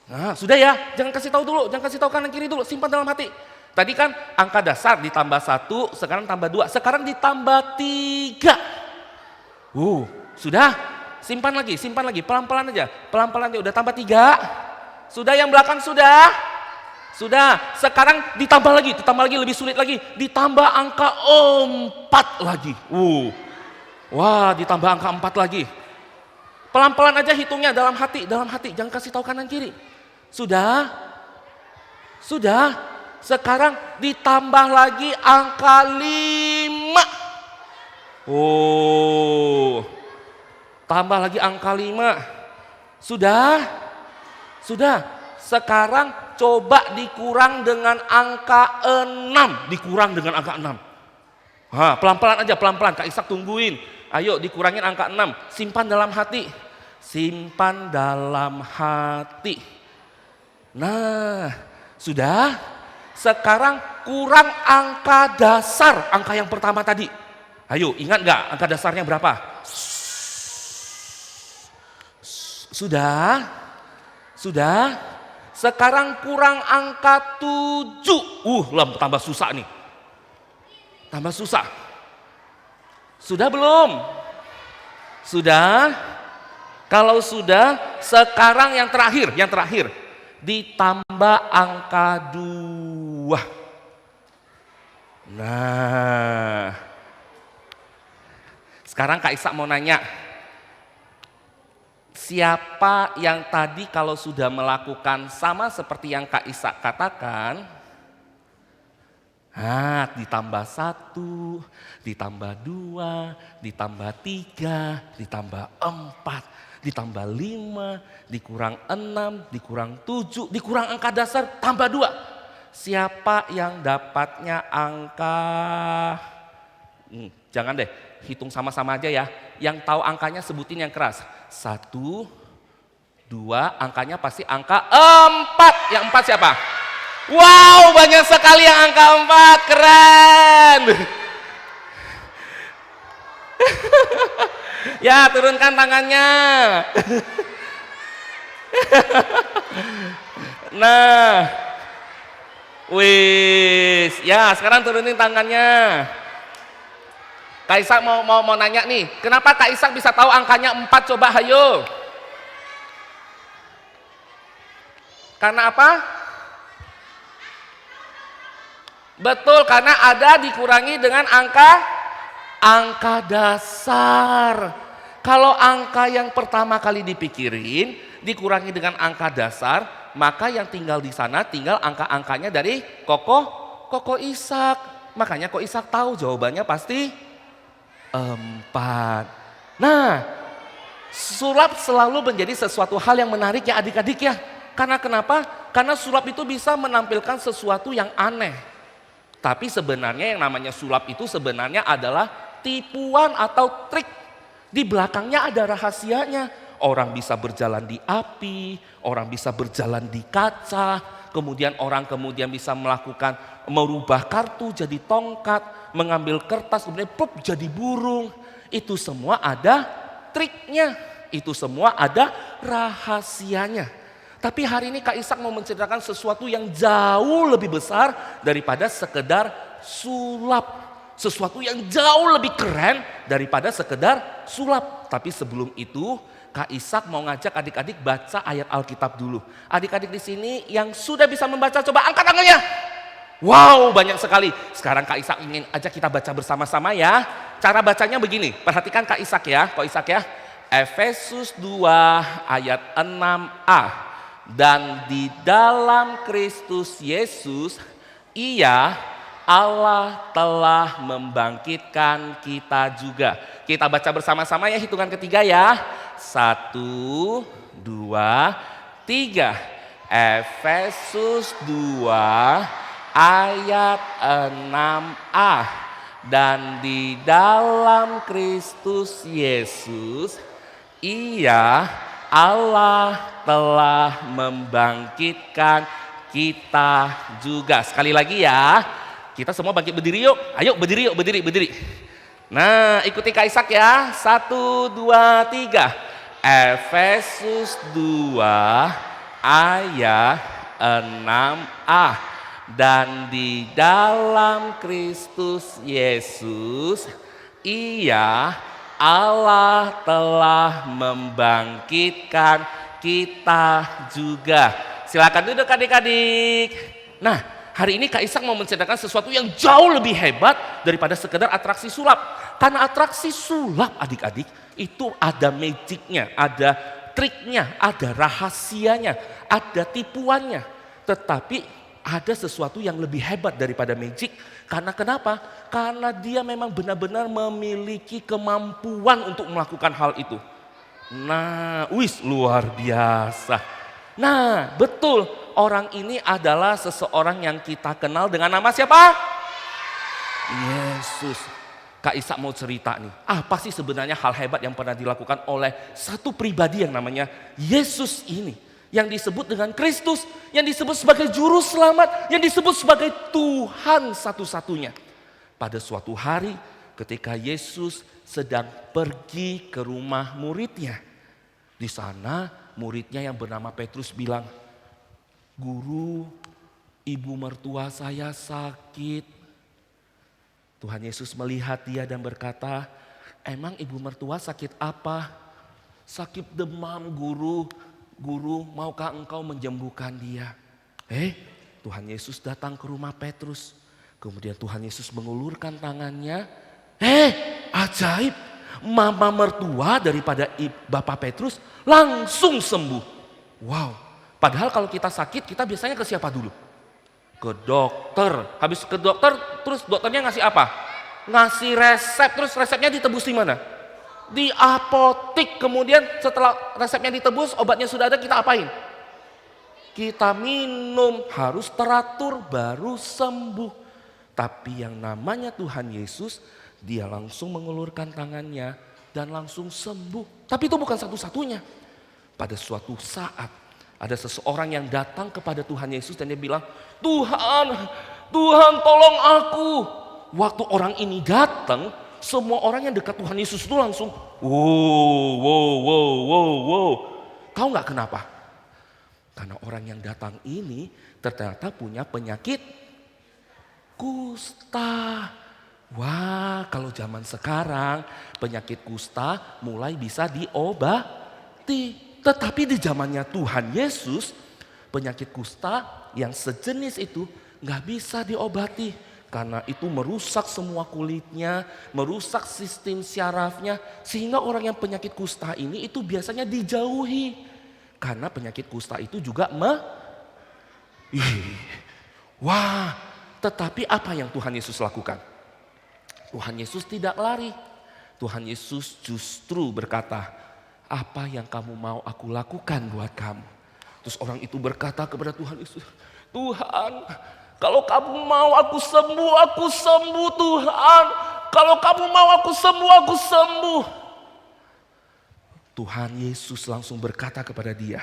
Nah, sudah ya, jangan kasih tahu dulu, jangan kasih tahu kanan kiri dulu, simpan dalam hati. Tadi kan angka dasar ditambah 1, sekarang tambah 2, sekarang ditambah 3. Sudah? Simpan lagi, pelan-pelan aja, udah tambah 3. Sudah yang belakang sudah? Sudah, sekarang ditambah lagi, lebih sulit lagi. Ditambah angka 4 lagi. Wah, ditambah angka 4 lagi. Pelan-pelan aja hitungnya dalam hati, jangan kasih tahu kanan kiri. Sudah? Sudah, sekarang ditambah lagi angka 5. Tambah lagi angka 5. Sudah? Sudah, sekarang coba dikurang dengan angka 6. Pelan-pelan aja, Kak Ishak tungguin. Ayo dikurangin angka 6, simpan dalam hati. Nah, sudah? Sekarang kurang angka dasar, angka yang pertama tadi. Ayo, ingat gak angka dasarnya berapa? Sudah? Sudah? Sekarang kurang angka 7. Tambah susah nih. Tambah susah. Sudah belum? Sudah? Kalau sudah, sekarang yang terakhir. Ditambah angka 2. Nah. Sekarang Kak Ishak mau nanya. Siapa yang tadi kalau sudah melakukan sama seperti yang Kak Ishak katakan, ditambah 1, ditambah 2, ditambah 3, ditambah 4, ditambah 5, dikurang 6, dikurang 7, dikurang angka dasar, tambah 2. Siapa yang dapatnya angka, jangan deh, hitung sama-sama aja ya. Yang tahu angkanya sebutin yang keras. 1, 2, angkanya pasti angka 4. Yang 4 siapa? Wow, banyak sekali yang angka 4, keren. Ya, turunkan tangannya. Nah, ya sekarang turunin tangannya. Kak Ishak mau nanya nih, kenapa Kak Ishak bisa tahu angkanya 4? Coba hayo. Karena apa? Betul, karena ada dikurangi dengan angka dasar. Kalau angka yang pertama kali dipikirin, dikurangi dengan angka dasar, maka yang tinggal di sana tinggal angka-angkanya dari Koko Ishak. Makanya Kok Ishak tahu jawabannya pasti 4. Nah, sulap selalu menjadi sesuatu hal yang menarik ya adik-adik ya. Karena kenapa? Karena sulap itu bisa menampilkan sesuatu yang aneh. Tapi sebenarnya yang namanya sulap itu sebenarnya adalah tipuan atau trik. Di belakangnya ada rahasianya. Orang bisa berjalan di api, orang bisa berjalan di kaca, kemudian orang bisa melakukan merubah kartu jadi tongkat, mengambil kertas kemudian pop jadi burung. Itu semua ada triknya, itu semua ada rahasianya. Tapi hari ini Kak Ishak mau menceritakan sesuatu yang jauh lebih besar daripada sekedar sulap. Sesuatu yang jauh lebih keren daripada sekedar sulap. Tapi sebelum itu Kak Ishak mau ngajak adik-adik baca ayat Alkitab dulu. Adik-adik di sini yang sudah bisa membaca coba angkat tangannya. Wow, banyak sekali. Sekarang Kak Ishak ingin ajak kita baca bersama-sama ya. Cara bacanya begini, perhatikan Kak Ishak ya, Kak Ishak ya. Efesus 2 ayat 6a. Dan di dalam Kristus Yesus, Ia Allah telah membangkitkan kita juga. Kita baca bersama-sama ya, hitungan ketiga ya. 1, 2, 3. Efesus 2 ayat 6a. Dan di dalam Kristus Yesus, Ia Allah telah membangkitkan kita juga. Sekali lagi ya, kita semua bangkit berdiri yuk. Ayo berdiri yuk, berdiri. Nah, ikuti Kak Ishak ya. 1, 2, 3. Efesus 2 ayat 6a. Dan di dalam Kristus Yesus, Ia Allah telah membangkitkan kita juga. Silakan duduk adik-adik. Nah, hari ini Kak Ishak mau menceritakan sesuatu yang jauh lebih hebat daripada sekedar atraksi sulap. Karena atraksi sulap adik-adik itu ada magicnya, ada triknya, ada rahasianya, ada tipuannya. Tetapi ada sesuatu yang lebih hebat daripada magic. Karena kenapa? Karena dia memang benar-benar memiliki kemampuan untuk melakukan hal itu. Nah, luar biasa. Nah, betul, orang ini adalah seseorang yang kita kenal dengan nama siapa? Yesus. Kak Ishak mau cerita nih, apa sih sebenarnya hal hebat yang pernah dilakukan oleh satu pribadi yang namanya Yesus ini? Yang disebut dengan Kristus, yang disebut sebagai juru selamat, yang disebut sebagai Tuhan satu-satunya. Pada suatu hari ketika Yesus sedang pergi ke rumah muridnya. Di sana muridnya yang bernama Petrus bilang, "Guru, ibu mertua saya sakit." Tuhan Yesus melihat dia dan berkata, "Emang ibu mertua sakit apa?" "Sakit demam, Guru. Guru, maukah engkau menyembuhkan dia?" Tuhan Yesus datang ke rumah Petrus. Kemudian Tuhan Yesus mengulurkan tangannya. Ajaib. Mama mertua daripada Bapak Petrus langsung sembuh. Wow. Padahal kalau kita sakit, kita biasanya ke siapa dulu? Ke dokter. Habis ke dokter, terus dokternya ngasih apa? Ngasih resep, terus resepnya ditebus di mana? Di apotik. Kemudian setelah resepnya ditebus, obatnya sudah ada, kita apain? Kita minum, harus teratur baru sembuh. Tapi yang namanya Tuhan Yesus, dia langsung mengulurkan tangannya dan langsung sembuh. Tapi itu bukan satu-satunya. Pada suatu saat ada seseorang yang datang kepada Tuhan Yesus dan dia bilang, Tuhan tolong aku. Waktu orang ini datang, semua orang yang dekat Tuhan Yesus itu langsung wow. Tahu nggak kenapa? Karena orang yang datang ini ternyata punya penyakit kusta. Wah, kalau zaman sekarang penyakit kusta mulai bisa diobati. Tetapi di zamannya Tuhan Yesus, penyakit kusta yang sejenis itu nggak bisa diobati. Karena itu merusak semua kulitnya, merusak sistem syarafnya. Sehingga orang yang penyakit kusta ini itu biasanya dijauhi. Karena penyakit kusta itu juga Wah, tetapi apa yang Tuhan Yesus lakukan? Tuhan Yesus tidak lari. Tuhan Yesus justru berkata, apa yang kamu mau aku lakukan buat kamu? Terus orang itu berkata kepada Tuhan Yesus, Tuhan, kalau kamu mau aku sembuh Tuhan. Kalau kamu mau aku sembuh. Tuhan Yesus langsung berkata kepada dia,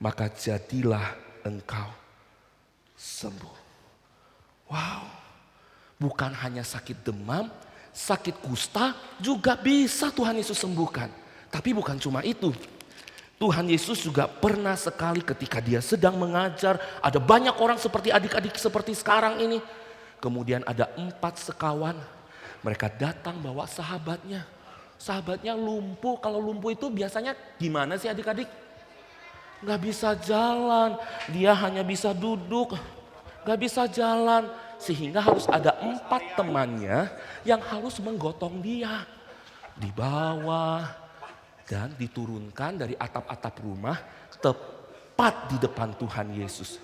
maka jadilah engkau sembuh. Wow, bukan hanya sakit demam, sakit kusta juga bisa Tuhan Yesus sembuhkan. Tapi bukan cuma itu. Tuhan Yesus juga pernah sekali ketika dia sedang mengajar, ada banyak orang seperti adik-adik seperti sekarang ini. Kemudian ada 4 sekawan, mereka datang bawa sahabatnya. Sahabatnya lumpuh, kalau lumpuh itu biasanya gimana sih adik-adik? Gak bisa jalan, dia hanya bisa duduk, gak bisa jalan. Sehingga harus ada 4 temannya yang harus menggotong dia. Dibawa dan diturunkan dari atap-atap rumah tepat di depan Tuhan Yesus.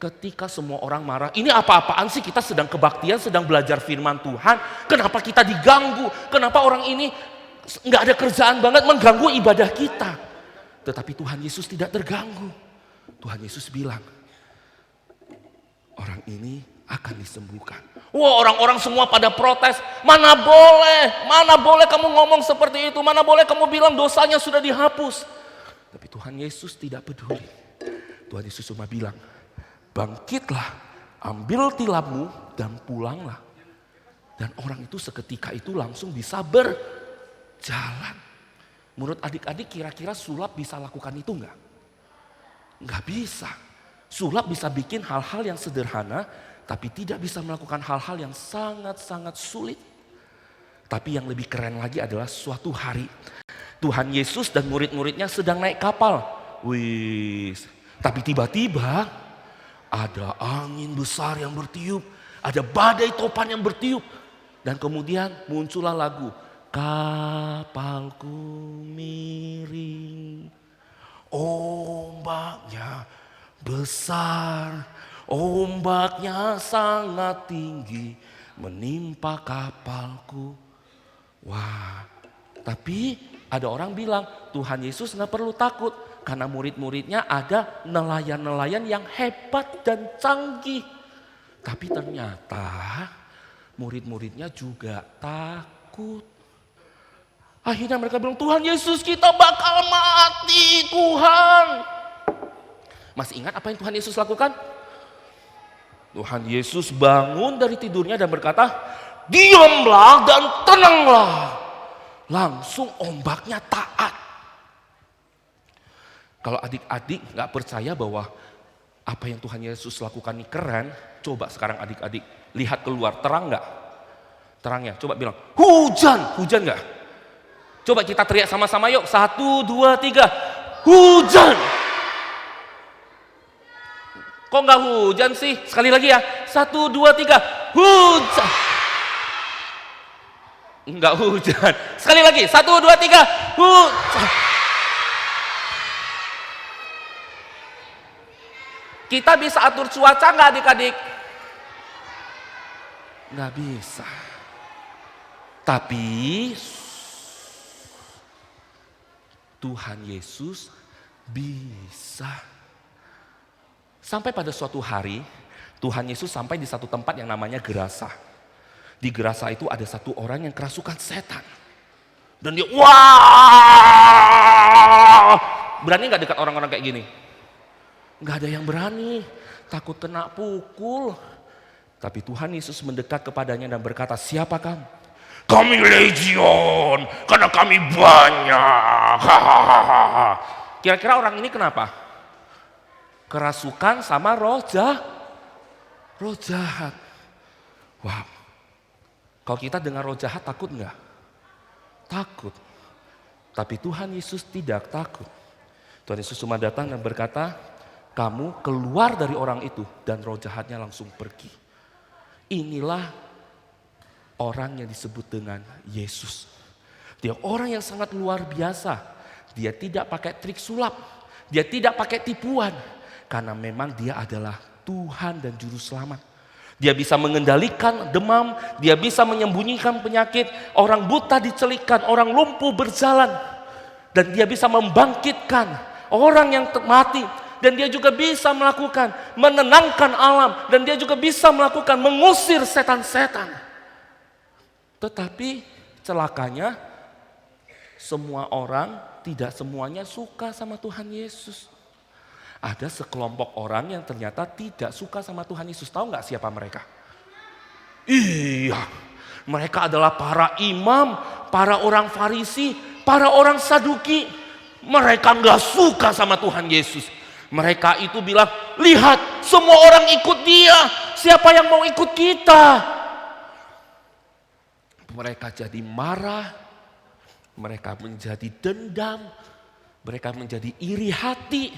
Ketika semua orang marah, ini apa-apaan sih, kita sedang kebaktian, sedang belajar firman Tuhan. Kenapa kita diganggu? Kenapa orang ini gak ada kerjaan banget mengganggu ibadah kita? Tetapi Tuhan Yesus tidak terganggu. Tuhan Yesus bilang, orang ini akan disembuhkan. Wah, orang-orang semua pada protes. Mana boleh kamu ngomong seperti itu. Mana boleh kamu bilang dosanya sudah dihapus. Tapi Tuhan Yesus tidak peduli. Tuhan Yesus cuma bilang, bangkitlah, ambil tilammu dan pulanglah. Dan orang itu seketika itu langsung bisa berjalan. Menurut adik-adik kira-kira sulap bisa lakukan itu enggak? Enggak bisa. Sulap bisa bikin hal-hal yang sederhana, tapi tidak bisa melakukan hal-hal yang sangat-sangat sulit. Tapi yang lebih keren lagi adalah suatu hari Tuhan Yesus dan murid-muridnya sedang naik kapal. Tapi tiba-tiba ada angin besar yang bertiup, ada badai topan yang bertiup. Dan kemudian muncullah lagu, kapalku miring, ombaknya besar, ombaknya sangat tinggi menimpa kapalku. Wah, tapi ada orang bilang Tuhan Yesus gak perlu takut. Karena murid-muridnya ada nelayan-nelayan yang hebat dan canggih. Tapi ternyata murid-muridnya juga takut. Akhirnya mereka bilang, Tuhan Yesus kita bakal mati Tuhan. Masih ingat apa yang Tuhan Yesus lakukan? Tuhan Yesus bangun dari tidurnya dan berkata, diamlah dan tenanglah. Langsung ombaknya taat. Kalau adik-adik gak percaya bahwa apa yang Tuhan Yesus lakukan ini keren, coba sekarang adik-adik lihat keluar, terang gak? Terangnya, coba bilang, hujan gak? Coba kita teriak sama-sama yuk, 1, 2, 3, hujan! Kok gak hujan sih? Sekali lagi ya, 1, 2, 3, hujan! Enggak hujan. Sekali lagi, 1, 2, 3, hujan! Kita bisa atur cuaca nggak adik-adik? Nggak bisa. Tapi Tuhan Yesus bisa. Sampai pada suatu hari Tuhan Yesus sampai di satu tempat yang namanya Gerasa. Di Gerasa itu ada satu orang yang kerasukan setan. Dan dia wah, berani nggak dekat orang-orang kayak gini? Gak ada yang berani, takut kena pukul. Tapi Tuhan Yesus mendekat kepadanya dan berkata, siapa kamu? Kami legion, karena kami banyak. Kira-kira orang ini kenapa? Kerasukan sama roh jahat. Wow. Kalau kita dengar roh jahat takut nggak? Takut. Tapi Tuhan Yesus tidak takut. Tuhan Yesus cuma datang dan berkata, kamu keluar dari orang itu dan roh jahatnya langsung pergi. Inilah orang yang disebut dengan Yesus. Dia orang yang sangat luar biasa. Dia tidak pakai trik sulap. Dia tidak pakai tipuan. Karena memang dia adalah Tuhan dan Juru Selamat. Dia bisa mengendalikan demam. Dia bisa menyembunyikan penyakit. Orang buta dicelikan. Orang lumpuh berjalan. Dan dia bisa membangkitkan orang yang mati. Dan dia juga bisa melakukan menenangkan alam. Dan dia juga bisa melakukan mengusir setan-setan. Tetapi celakanya semua orang tidak semuanya suka sama Tuhan Yesus. Ada sekelompok orang yang ternyata tidak suka sama Tuhan Yesus. Tahu nggak siapa mereka? Iya, mereka adalah para imam, para orang Farisi, para orang Saduki. Mereka nggak suka sama Tuhan Yesus. Mereka itu bilang, lihat semua orang ikut dia. Siapa yang mau ikut kita? Mereka jadi marah. Mereka menjadi dendam. Mereka menjadi iri hati.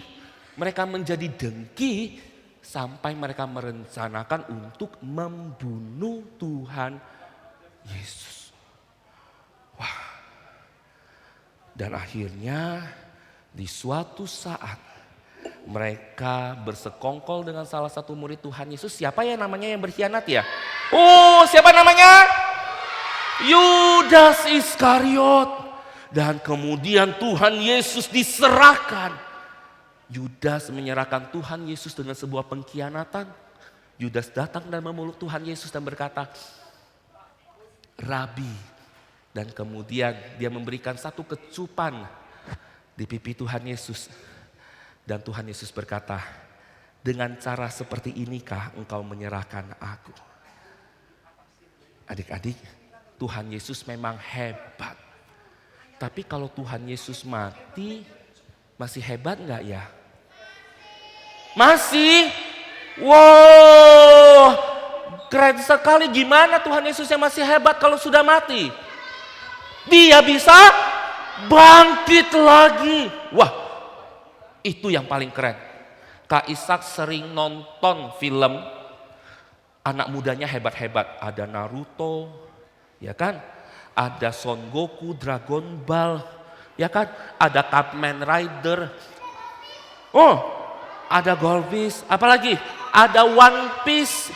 Mereka menjadi dengki. Sampai mereka merencanakan untuk membunuh Tuhan Yesus. Wah. Dan akhirnya di suatu saat mereka bersekongkol dengan salah satu murid Tuhan Yesus. Siapa ya namanya yang berkhianat ya? Oh, siapa namanya? Yudas Iskariot. Dan kemudian Tuhan Yesus diserahkan. Yudas menyerahkan Tuhan Yesus dengan sebuah pengkhianatan. Yudas datang dan memeluk Tuhan Yesus dan berkata, Rabi. Dan kemudian dia memberikan satu kecupan di pipi Tuhan Yesus. Dan Tuhan Yesus berkata, dengan cara seperti inikah engkau menyerahkan aku? Adik-adik, Tuhan Yesus memang hebat. Tapi kalau Tuhan Yesus mati, masih hebat enggak ya? Masih? Wow, keren sekali. Gimana Tuhan Yesus yang masih hebat kalau sudah mati? Dia bisa bangkit lagi. Wah, itu yang paling keren. Kak Ishak sering nonton film, anak mudanya hebat-hebat. Ada Naruto, ya kan? Ada Son Goku, Dragon Ball, ya kan? Ada Kamen Rider. Oh, ada Golbis, apalagi? Ada One Piece.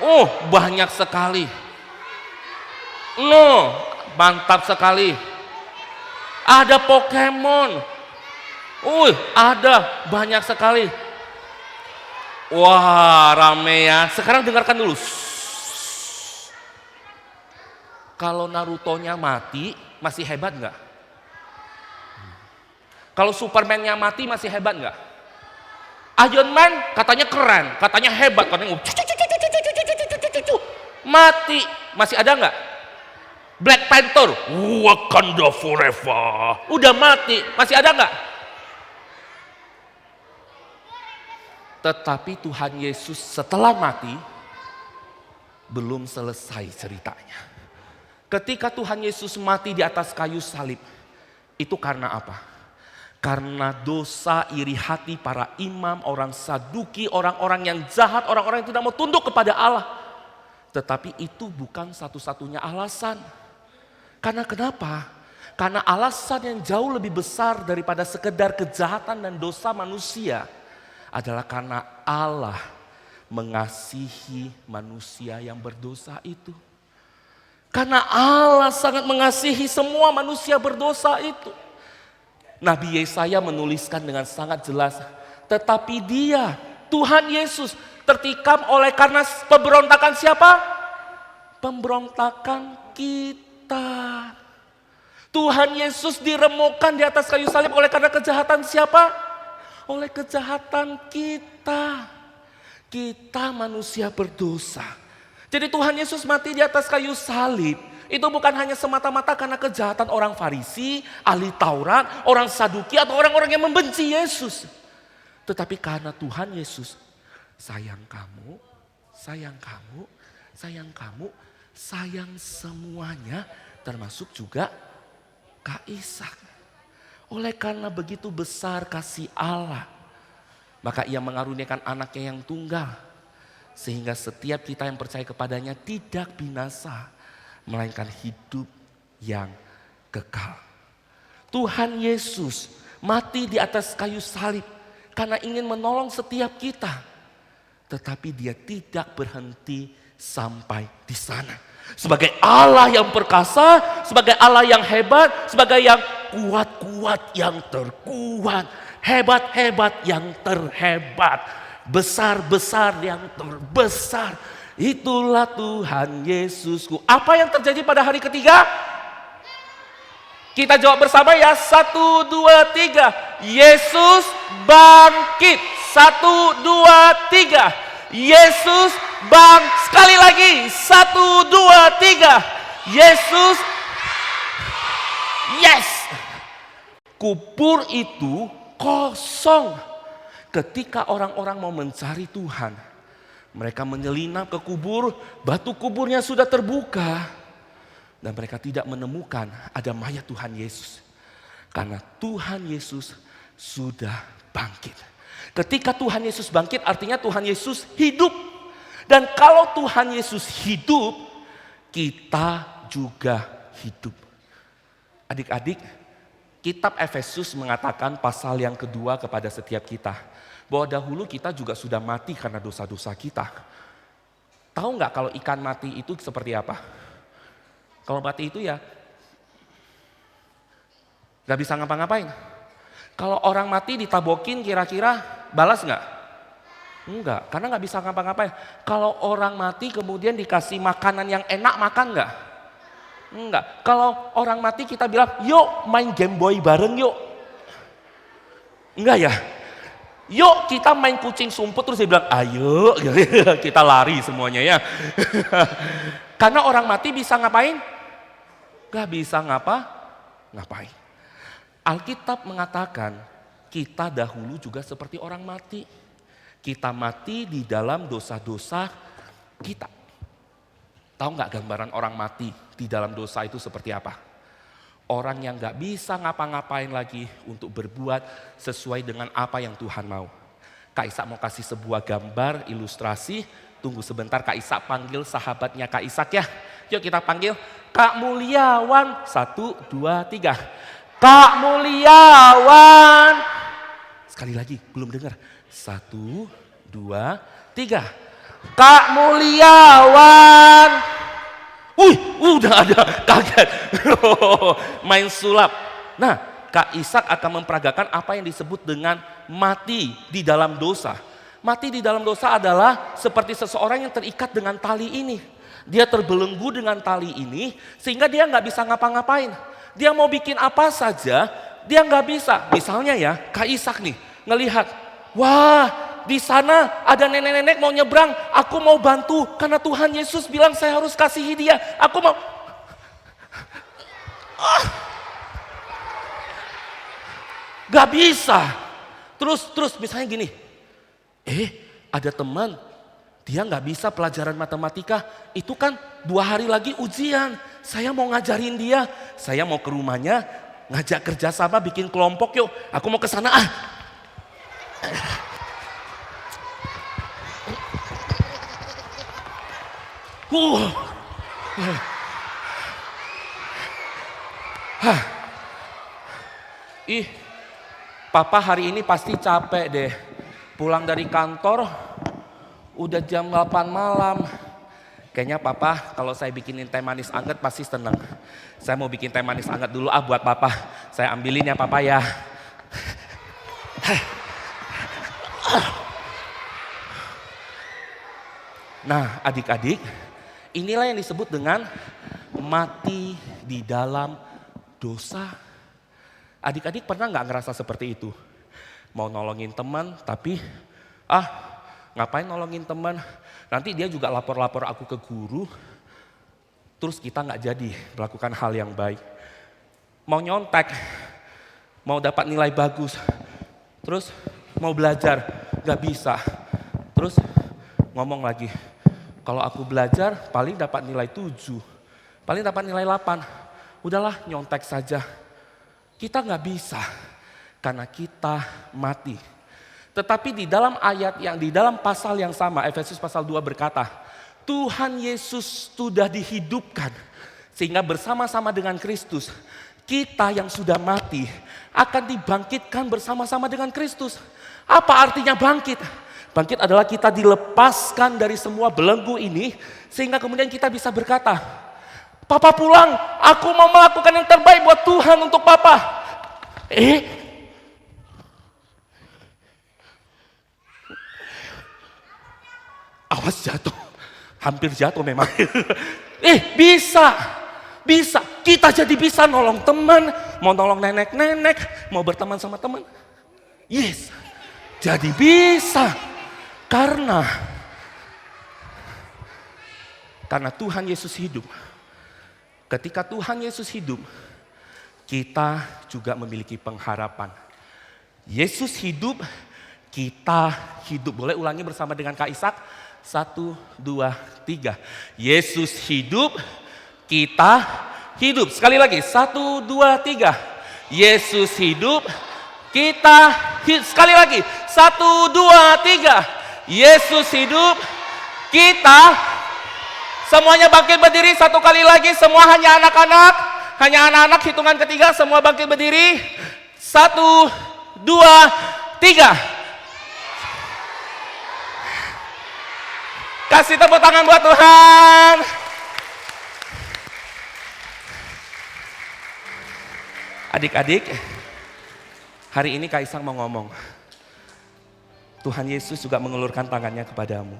Oh, banyak sekali. No, mantap sekali. Ada Pokemon. Ada banyak sekali. Wah, rame ya. Sekarang dengarkan dulu. Kalau Naruto-nya mati, masih hebat nggak? Kalau Superman-nya mati, masih hebat nggak? Iron Man katanya keren, katanya hebat, katanya mati, masih ada nggak? Black Panther, Wakanda Forever, udah mati, masih ada nggak? Tetapi Tuhan Yesus setelah mati, belum selesai ceritanya. Ketika Tuhan Yesus mati di atas kayu salib, itu karena apa? Karena dosa iri hati para imam, orang Saduki, orang-orang yang jahat, orang-orang yang tidak mau tunduk kepada Allah. Tetapi itu bukan satu-satunya alasan. Karena kenapa? Karena alasan yang jauh lebih besar daripada sekedar kejahatan dan dosa manusia adalah karena Allah mengasihi manusia yang berdosa itu. Karena Allah sangat mengasihi semua manusia berdosa itu. Nabi Yesaya menuliskan dengan sangat jelas, tetapi dia, Tuhan Yesus, tertikam oleh karena pemberontakan siapa? Pemberontakan kita. Tuhan Yesus diremukkan di atas kayu salib oleh karena kejahatan siapa? Oleh kejahatan kita. Kita manusia berdosa. Jadi Tuhan Yesus mati di atas kayu salib. Itu bukan hanya semata-mata karena kejahatan orang Farisi, ahli Taurat, orang Saduki atau orang-orang yang membenci Yesus. Tetapi karena Tuhan Yesus sayang kamu, sayang kamu, sayang kamu, sayang semuanya termasuk juga Kak Ishak. Oleh karena begitu besar kasih Allah, maka ia mengaruniakan anaknya yang tunggal. Sehingga setiap kita yang percaya kepadanya tidak binasa, melainkan hidup yang kekal. Tuhan Yesus mati di atas kayu salib karena ingin menolong setiap kita. Tetapi dia tidak berhenti sampai di sana. Sebagai Allah yang perkasa, sebagai Allah yang hebat, sebagai yang kuat-kuat yang terkuat, hebat-hebat yang terhebat, besar-besar yang terbesar. Itulah Tuhan Yesusku. Apa yang terjadi pada hari ketiga? Kita jawab bersama ya. 1, 2, 3. Yesus bangkit. 1, 2, 3. Yesus sekali lagi. 1, 2, 3. Yesus. Yes. Kubur itu kosong. Ketika orang-orang mau mencari Tuhan, mereka menyelinap ke kubur, batu kuburnya sudah terbuka. Dan mereka tidak menemukan ada mayat Tuhan Yesus. Karena Tuhan Yesus sudah bangkit. Ketika Tuhan Yesus bangkit artinya Tuhan Yesus hidup. Dan kalau Tuhan Yesus hidup, kita juga hidup. Adik-adik, kitab Efesus mengatakan pasal yang kedua kepada setiap kita. Bahwa dahulu kita juga sudah mati karena dosa-dosa kita. Tahu nggak kalau ikan mati itu seperti apa? Kalau mati itu ya nggak bisa ngapa-ngapain. Kalau orang mati ditabokin kira-kira balas nggak? Enggak, karena nggak bisa ngapa-ngapain. Kalau orang mati kemudian dikasih makanan yang enak, makan nggak? Enggak. Kalau orang mati kita bilang, yuk main Game Boy bareng yuk. Enggak ya? Yuk kita main kucing sumput, terus dia bilang ayo, kita lari semuanya ya. Karena orang mati bisa ngapain? Gak bisa ngapain. Alkitab mengatakan kita dahulu juga seperti orang mati. Kita mati di dalam dosa-dosa kita. Tahu gak gambaran orang mati di dalam dosa itu seperti apa? Orang yang gak bisa ngapa-ngapain lagi untuk berbuat sesuai dengan apa yang Tuhan mau. Kak Ishak mau kasih sebuah gambar ilustrasi. Tunggu sebentar, Kak Ishak panggil sahabatnya Kak Ishak ya. Yuk kita panggil Kak Mulyawan. 1, 2, 3. Kak Mulyawan. Sekali lagi, belum dengar. 1, 2, 3. Kak Mulyawan. Udah ada, kaget. Main sulap. Nah, Kak Ishak akan memperagakan apa yang disebut dengan mati di dalam dosa. Mati di dalam dosa adalah seperti seseorang yang terikat dengan tali ini. Dia terbelenggu dengan tali ini sehingga dia nggak bisa ngapa-ngapain. Dia mau bikin apa saja, dia nggak bisa. Misalnya ya, Kak Ishak nih ngelihat, wah di sana ada nenek-nenek mau nyebrang, aku mau bantu karena Tuhan Yesus bilang saya harus kasihi dia. Aku mau. Gak bisa. Terus misalnya gini, ada teman, dia nggak bisa pelajaran matematika, itu kan 2 hari lagi ujian. Saya mau ngajarin dia, saya mau ke rumahnya, ngajak kerjasama bikin kelompok yuk. Aku mau ke sana Papa hari ini pasti capek deh. Pulang dari kantor udah jam 8 malam. Kayaknya Papa kalau saya bikinin teh manis anget pasti seneng. Saya mau bikin teh manis anget dulu buat Papa. Saya ambilin ya Papa ya. Nah adik-adik, inilah yang disebut dengan mati di dalam dosa. Adik-adik pernah nggak ngerasa seperti itu? Mau nolongin teman tapi ngapain nolongin teman? Nanti dia juga lapor-lapor aku ke guru. Terus kita nggak jadi melakukan hal yang baik. Mau nyontek, mau dapat nilai bagus. Terus mau belajar, nggak bisa. Terus ngomong lagi, kalau aku belajar paling dapat nilai 7. Paling dapat nilai 8. Udahlah nyontek saja. Kita nggak bisa karena kita mati. Tetapi di dalam ayat yang di dalam pasal yang sama, Efesus pasal 2 berkata, Tuhan Yesus sudah dihidupkan sehingga bersama-sama dengan Kristus kita yang sudah mati akan dibangkitkan bersama-sama dengan Kristus. Apa artinya bangkit? Bangkit adalah kita dilepaskan dari semua belenggu ini sehingga kemudian kita bisa berkata, Papa pulang, aku mau melakukan yang terbaik buat Tuhan untuk Papa. Awas jatuh, hampir jatuh memang. Bisa, kita jadi bisa nolong teman, mau nolong nenek-nenek, mau berteman sama teman. Yes, jadi bisa. Karena Tuhan Yesus hidup. Ketika Tuhan Yesus hidup, kita juga memiliki pengharapan. Yesus hidup, kita hidup. Boleh ulangi bersama dengan Kak Ishak? 1, 2, 3. Yesus hidup, kita hidup. Sekali lagi, 1, 2, 3. Yesus hidup, kita hidup. Sekali lagi, 1, 2, 3. Yesus hidup, kita. Semuanya bangkit berdiri satu kali lagi. Semua hanya anak-anak. Hanya anak-anak, hitungan ketiga semua bangkit berdiri. 1, 2, 3. Kasih tepuk tangan buat Tuhan. Adik-adik, hari ini Kak Isang mau ngomong. Tuhan Yesus juga mengulurkan tangannya kepadamu.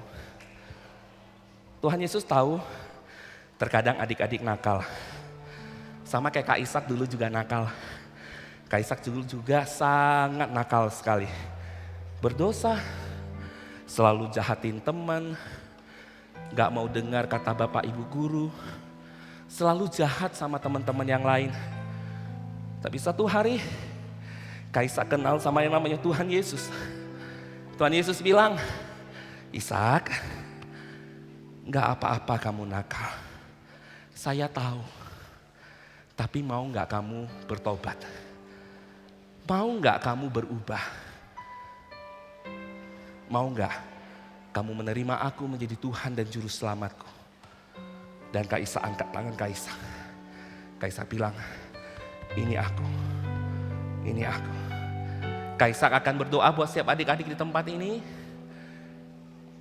Tuhan Yesus tahu terkadang adik-adik nakal. Sama kayak Kak Ishak dulu juga nakal. Kak Ishak dulu juga sangat nakal sekali. Berdosa, selalu jahatin teman, gak mau dengar kata bapak ibu guru, selalu jahat sama teman-teman yang lain. Tapi satu hari, Kak Ishak kenal sama yang namanya Tuhan Yesus. Tuhan Yesus bilang, Ishak, gak apa-apa kamu nakal. Saya tahu. Tapi mau gak kamu bertobat? Mau gak kamu berubah? Mau gak kamu menerima aku menjadi Tuhan dan Juru Selamatku? Dan Kak Ishak angkat tangan Kak Ishak. Kak Ishak bilang, ini aku. Ini aku. Kak Ishak akan berdoa buat setiap adik-adik di tempat ini.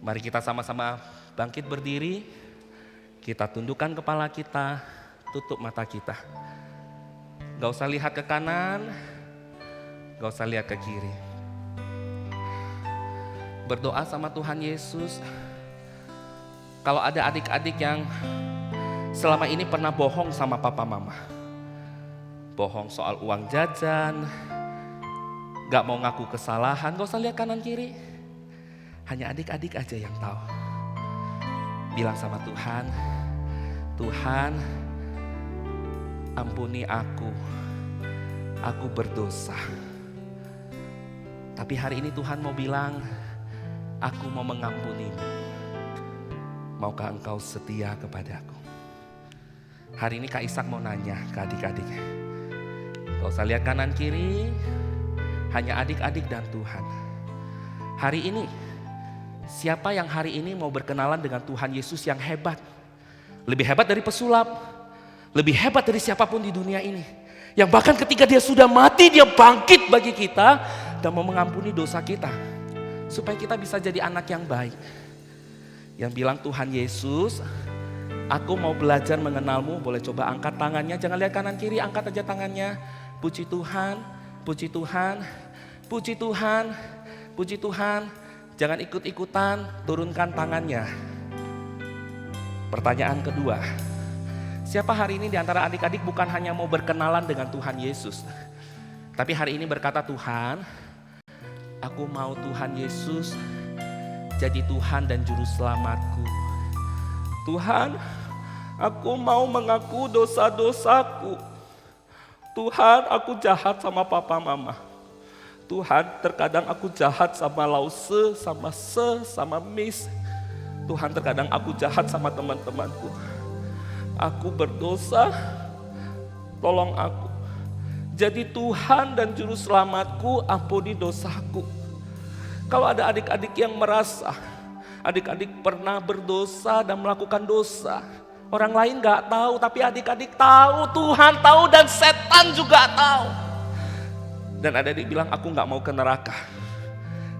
Mari kita sama-sama bangkit berdiri. Kita tundukkan kepala kita, tutup mata kita. Gak usah lihat ke kanan, gak usah lihat ke kiri. Berdoa sama Tuhan Yesus. Kalau ada adik-adik yang selama ini pernah bohong sama papa mama. Bohong soal uang jajan, gak mau ngaku kesalahan, gak usah lihat kanan kiri. Hanya adik-adik aja yang tahu. Bilang sama Tuhan, Tuhan ampuni aku berdosa. Tapi hari ini Tuhan mau bilang, aku mau mengampunimu. Maukah engkau setia kepadaku? Hari ini Kak Ishak mau nanya ke adik-adik. Gak usah lihat kanan kiri, hanya adik-adik dan Tuhan. Hari ini, siapa yang hari ini mau berkenalan dengan Tuhan Yesus yang hebat? Lebih hebat dari pesulap, lebih hebat dari siapapun di dunia ini. Yang bahkan ketika dia sudah mati, dia bangkit bagi kita dan mau mengampuni dosa kita. Supaya kita bisa jadi anak yang baik. Yang bilang, Tuhan Yesus, aku mau belajar mengenalmu. Boleh coba angkat tangannya, jangan lihat kanan kiri, angkat aja tangannya. Puji Tuhan, puji Tuhan, puji Tuhan, puji Tuhan. Jangan ikut-ikutan, turunkan tangannya. Pertanyaan kedua, siapa hari ini di antara adik-adik bukan hanya mau berkenalan dengan Tuhan Yesus, tapi hari ini berkata, Tuhan, aku mau Tuhan Yesus jadi Tuhan dan Juru Selamatku. Tuhan, aku mau mengaku dosa-dosaku. Tuhan, aku jahat sama papa mama. Tuhan, terkadang aku jahat sama Lause, sama Miss. Tuhan, terkadang aku jahat sama teman-temanku. Aku berdosa, tolong aku. Jadi Tuhan dan Juru Selamatku, ampuni dosaku. Kalau ada adik-adik yang merasa adik-adik pernah berdosa dan melakukan dosa, orang lain gak tahu, tapi adik-adik tahu, Tuhan tahu, dan setan juga tahu. Dan adik-adik bilang, aku gak mau ke neraka,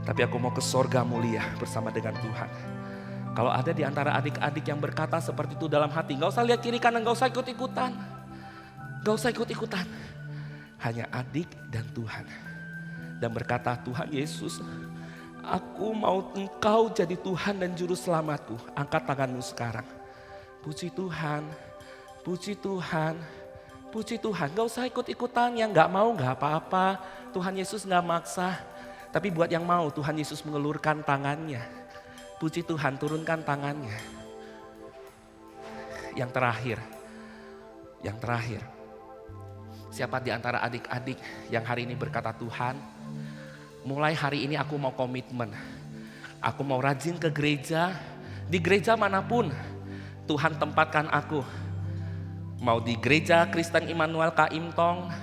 tapi aku mau ke sorga mulia bersama dengan Tuhan. Kalau ada di antara adik-adik yang berkata seperti itu dalam hati, gak usah lihat kiri kanan, gak usah ikut-ikutan. Gak usah ikut-ikutan. Hanya adik dan Tuhan. Dan berkata, Tuhan Yesus, aku mau Engkau jadi Tuhan dan Juru Selamatku. Angkat tanganmu sekarang. Puji Tuhan, puji Tuhan, puji Tuhan. Gak usah ikut-ikutan, yang gak mau gak apa-apa. Tuhan Yesus gak maksa. Tapi buat yang mau, Tuhan Yesus mengelurkan tangannya. Puji Tuhan, turunkan tangannya. Yang terakhir. Siapa di antara adik-adik yang hari ini berkata, Tuhan, mulai hari ini aku mau komitmen. Aku mau rajin ke gereja, di gereja manapun Tuhan tempatkan aku. Mau di gereja Kristen Immanuel Kaim Tong,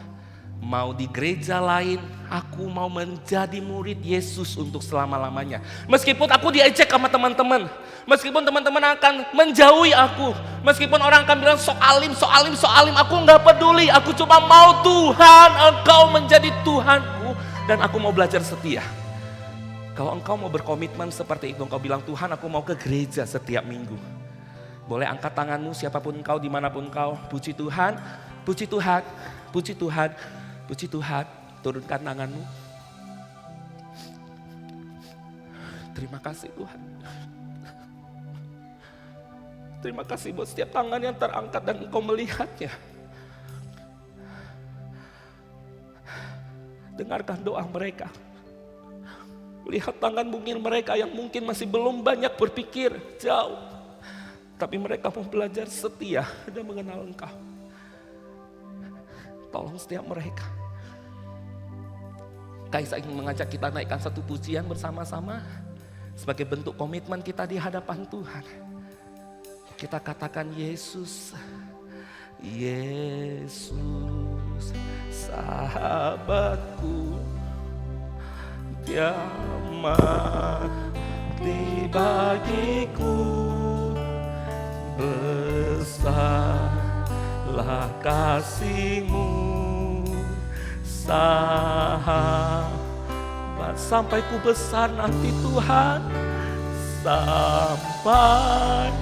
mau di gereja lain, aku mau menjadi murid Yesus untuk selama-lamanya. Meskipun aku diejek sama teman-teman, meskipun teman-teman akan menjauhi aku, meskipun orang akan bilang soalim, aku nggak peduli. Aku cuma mau Tuhan, Engkau menjadi Tuhanku, dan aku mau belajar setia. Kalau engkau mau berkomitmen seperti itu, engkau bilang, Tuhan aku mau ke gereja setiap minggu. Boleh angkat tanganmu, siapapun engkau, dimanapun engkau. Puji Tuhan, puji Tuhan, puji Tuhan, puji Tuhan. Turunkan tanganmu. Terima kasih Tuhan. Terima kasih buat setiap tangan yang terangkat dan engkau melihatnya. Dengarkan doa mereka. Lihat tangan mungkin mereka yang mungkin masih belum banyak berpikir jauh. Tapi mereka mau belajar setia dan mengenal Engkau. Tolong setiap mereka. Kaisa ingin mengajak kita naikkan satu pujian bersama-sama. Sebagai bentuk komitmen kita di hadapan Tuhan. Kita katakan Yesus. Yesus sahabatku. Dia mati bagiku. Besarlah kasih-Mu, sahabat, sampai ku besar nanti Tuhan, sampai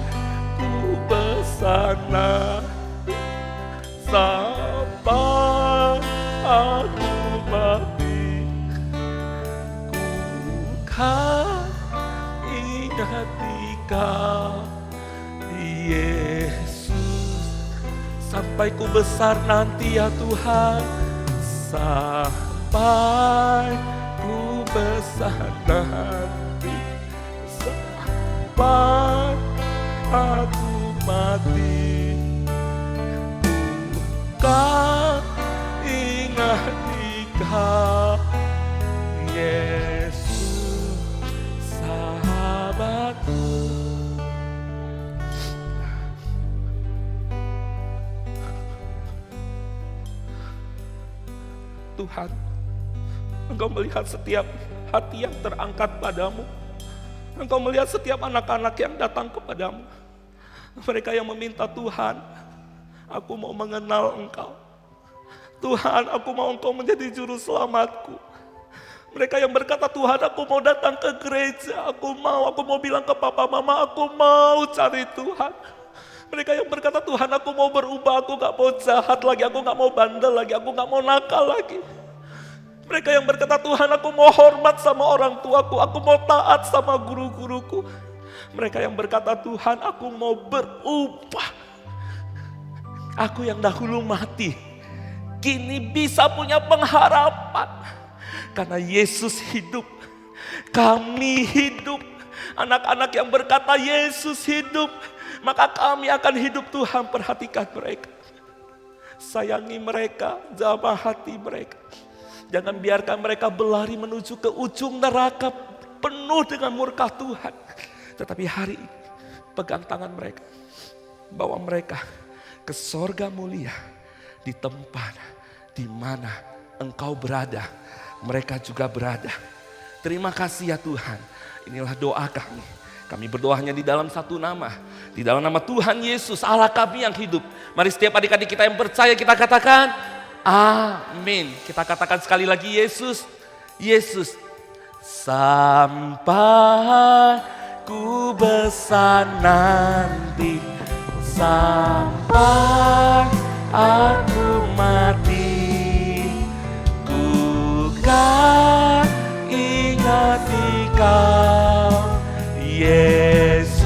ku besar nanti, sampai aku mati, ku kan ingat Dikau Yesus, sampai ku besar nanti ya Tuhan, sampai ku besar nanti, sampai aku mati, ku kan ingat Dikau Yesus, sahabatku. Tuhan, Engkau melihat setiap hati yang terangkat padamu. Engkau melihat setiap anak-anak yang datang kepadamu. Mereka yang meminta, Tuhan, aku mau mengenal Engkau. Tuhan, aku mau Engkau menjadi juru selamatku. Mereka yang berkata, Tuhan, aku mau datang ke gereja. Aku mau bilang ke papa mama, aku mau cari Tuhan. Mereka yang berkata, Tuhan aku mau berubah, aku gak mau jahat lagi, aku gak mau bandel lagi, aku gak mau nakal lagi. Mereka yang berkata, Tuhan aku mau hormat sama orang tuaku, aku mau taat sama guru-guruku. Mereka yang berkata, Tuhan aku mau berubah. Aku yang dahulu mati, kini bisa punya pengharapan. Karena Yesus hidup, kami hidup. Anak-anak yang berkata Yesus hidup, maka kami akan hidup. Tuhan perhatikan mereka, sayangi mereka, jamah hati mereka. Jangan biarkan mereka berlari menuju ke ujung neraka penuh dengan murka Tuhan. Tetapi hari ini pegang tangan mereka, bawa mereka ke sorga mulia. Di tempat di mana Engkau berada, mereka juga berada. Terima kasih ya Tuhan. Inilah doa kami. Kami berdoa hanya di dalam satu nama. Di dalam nama Tuhan Yesus, Allah kami yang hidup. Mari setiap adik-adik kita yang percaya kita katakan, amin. Kita katakan sekali lagi, Yesus, Yesus. Sampai ku besar nanti, sampai aku mati, ku kan ingat Kau, Yesus.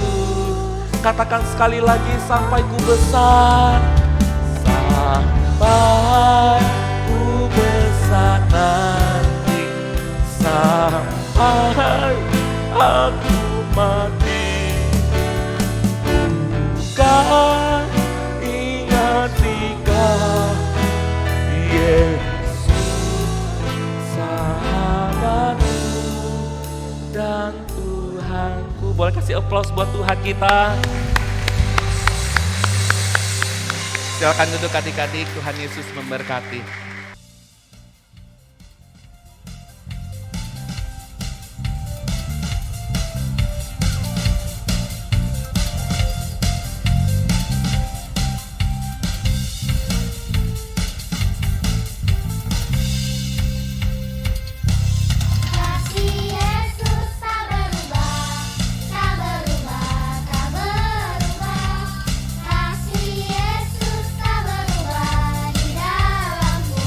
Katakan sekali lagi, sampai ku besar, sampai ku besar nanti, sampai aku mati, bukan ingat Kau, Yesus, sahabatku dan Tuhanku. Boleh kasih aplaus buat Tuhan kita. Silakan duduk adik-adik, Tuhan Yesus memberkati. Kasih Yesus tak berubah di dalamku.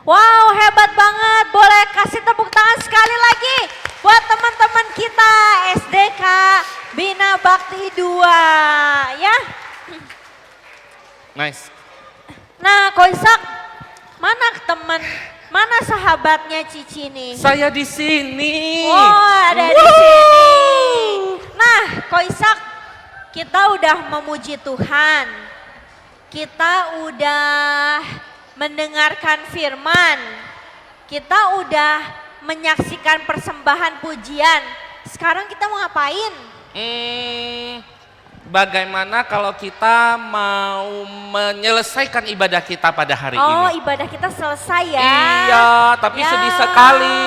Wow, hebat banget. Boleh kasih tepuk tangan sekali lagi buat teman-teman kita SDK Bina Bakti 2 ya. Nice. Nah, Ko Ishak, mana teman, mana sahabatnya Cici nih? Saya di sini. Oh, ada di sini. Nah, Ko Ishak, kita udah memuji Tuhan. Kita udah mendengarkan firman. Kita udah menyaksikan persembahan pujian. Sekarang kita mau ngapain? Bagaimana kalau kita mau menyelesaikan ibadah kita pada hari ini? Oh, ibadah kita selesai ya. Iya, tapi Ya. sedih sekali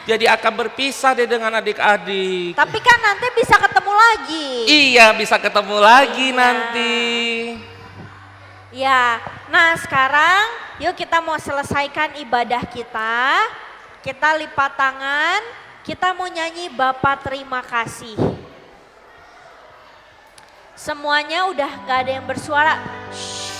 jadi akan berpisah deh dengan adik-adik. Tapi kan nanti bisa ketemu lagi. Iya, bisa ketemu lagi Iya. nanti. Ya, nah sekarang yuk kita mau selesaikan ibadah kita. Kita lipat tangan, kita mau nyanyi Bapa terima kasih. Semuanya udah gak ada yang bersuara. Shh.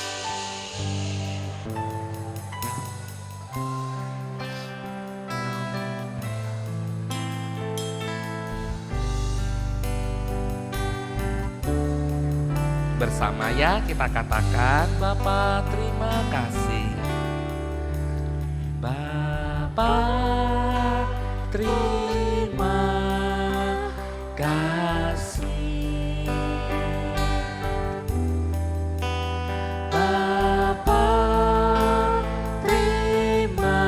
Bersama ya kita katakan Bapa terima kasih. Bapa terima kasih. Bapa terima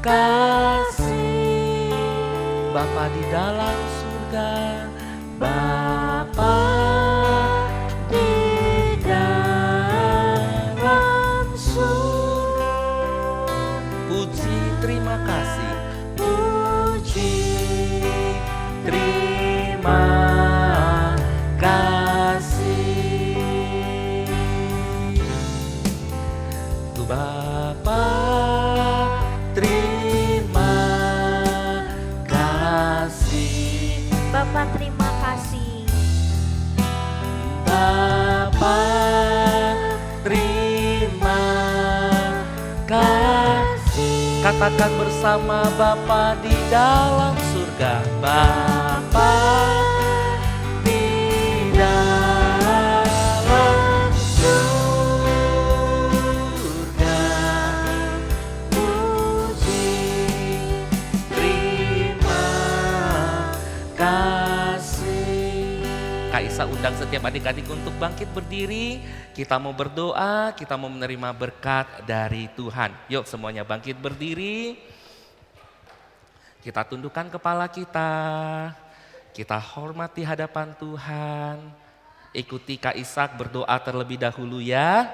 kasih. Bapa di dalam surga, Bapa di dalam surga. Puji terima kasih. Puji terima kasih. Tuh Bapa terima kasih. Bapak terima kasih. Bapa terima kasih. Katakan bersama Bapa di dalam surga. Bapa di dalam surga. Puji terima kasih. Kak Isa undang setiap adik-adik untuk bangkit berdiri. Kita mau berdoa, kita mau menerima berkat dari Tuhan. Yuk semuanya bangkit berdiri. Kita tundukkan kepala kita. Kita hormati hadapan Tuhan. Ikuti Kak Ishak berdoa terlebih dahulu ya.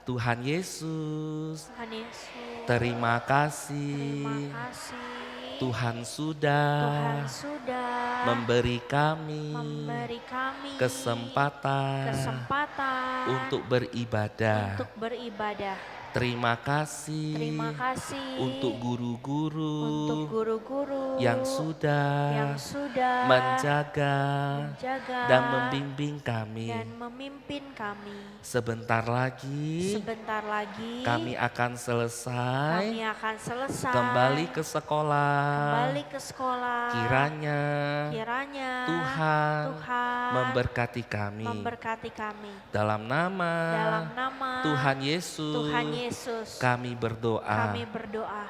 Tuhan Yesus, Tuhan Yesus. terima kasih. Terima kasih. Tuhan sudah memberi kami kesempatan untuk beribadah. Terima kasih untuk guru-guru yang sudah menjaga dan membimbing kami. Sebentar lagi kami akan selesai kembali ke sekolah. Kiranya Tuhan memberkati kami. Dalam nama Tuhan Yesus kami berdoa.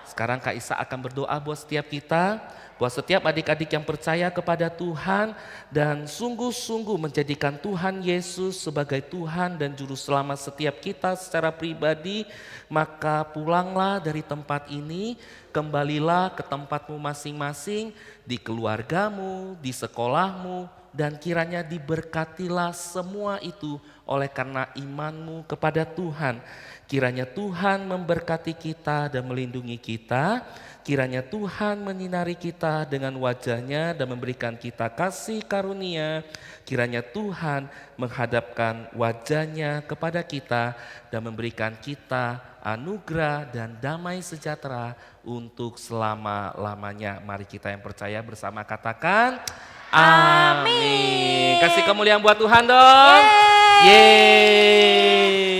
Sekarang Kak Isa akan berdoa buat setiap kita, buat setiap adik-adik yang percaya kepada Tuhan dan sungguh-sungguh menjadikan Tuhan Yesus sebagai Tuhan dan Juru Selamat setiap kita secara pribadi. Maka pulanglah dari tempat ini, kembalilah ke tempatmu masing-masing, di keluargamu, di sekolahmu, dan kiranya diberkatilah semua itu oleh karena imanmu kepada Tuhan. Kiranya Tuhan memberkati kita dan melindungi kita. Kiranya Tuhan menyinari kita dengan wajahnya dan memberikan kita kasih karunia. Kiranya Tuhan menghadapkan wajahnya kepada kita dan memberikan kita anugerah dan damai sejahtera untuk selama-lamanya. Mari kita yang percaya bersama katakan amin. Kasih kemuliaan buat Tuhan dong. Yeay.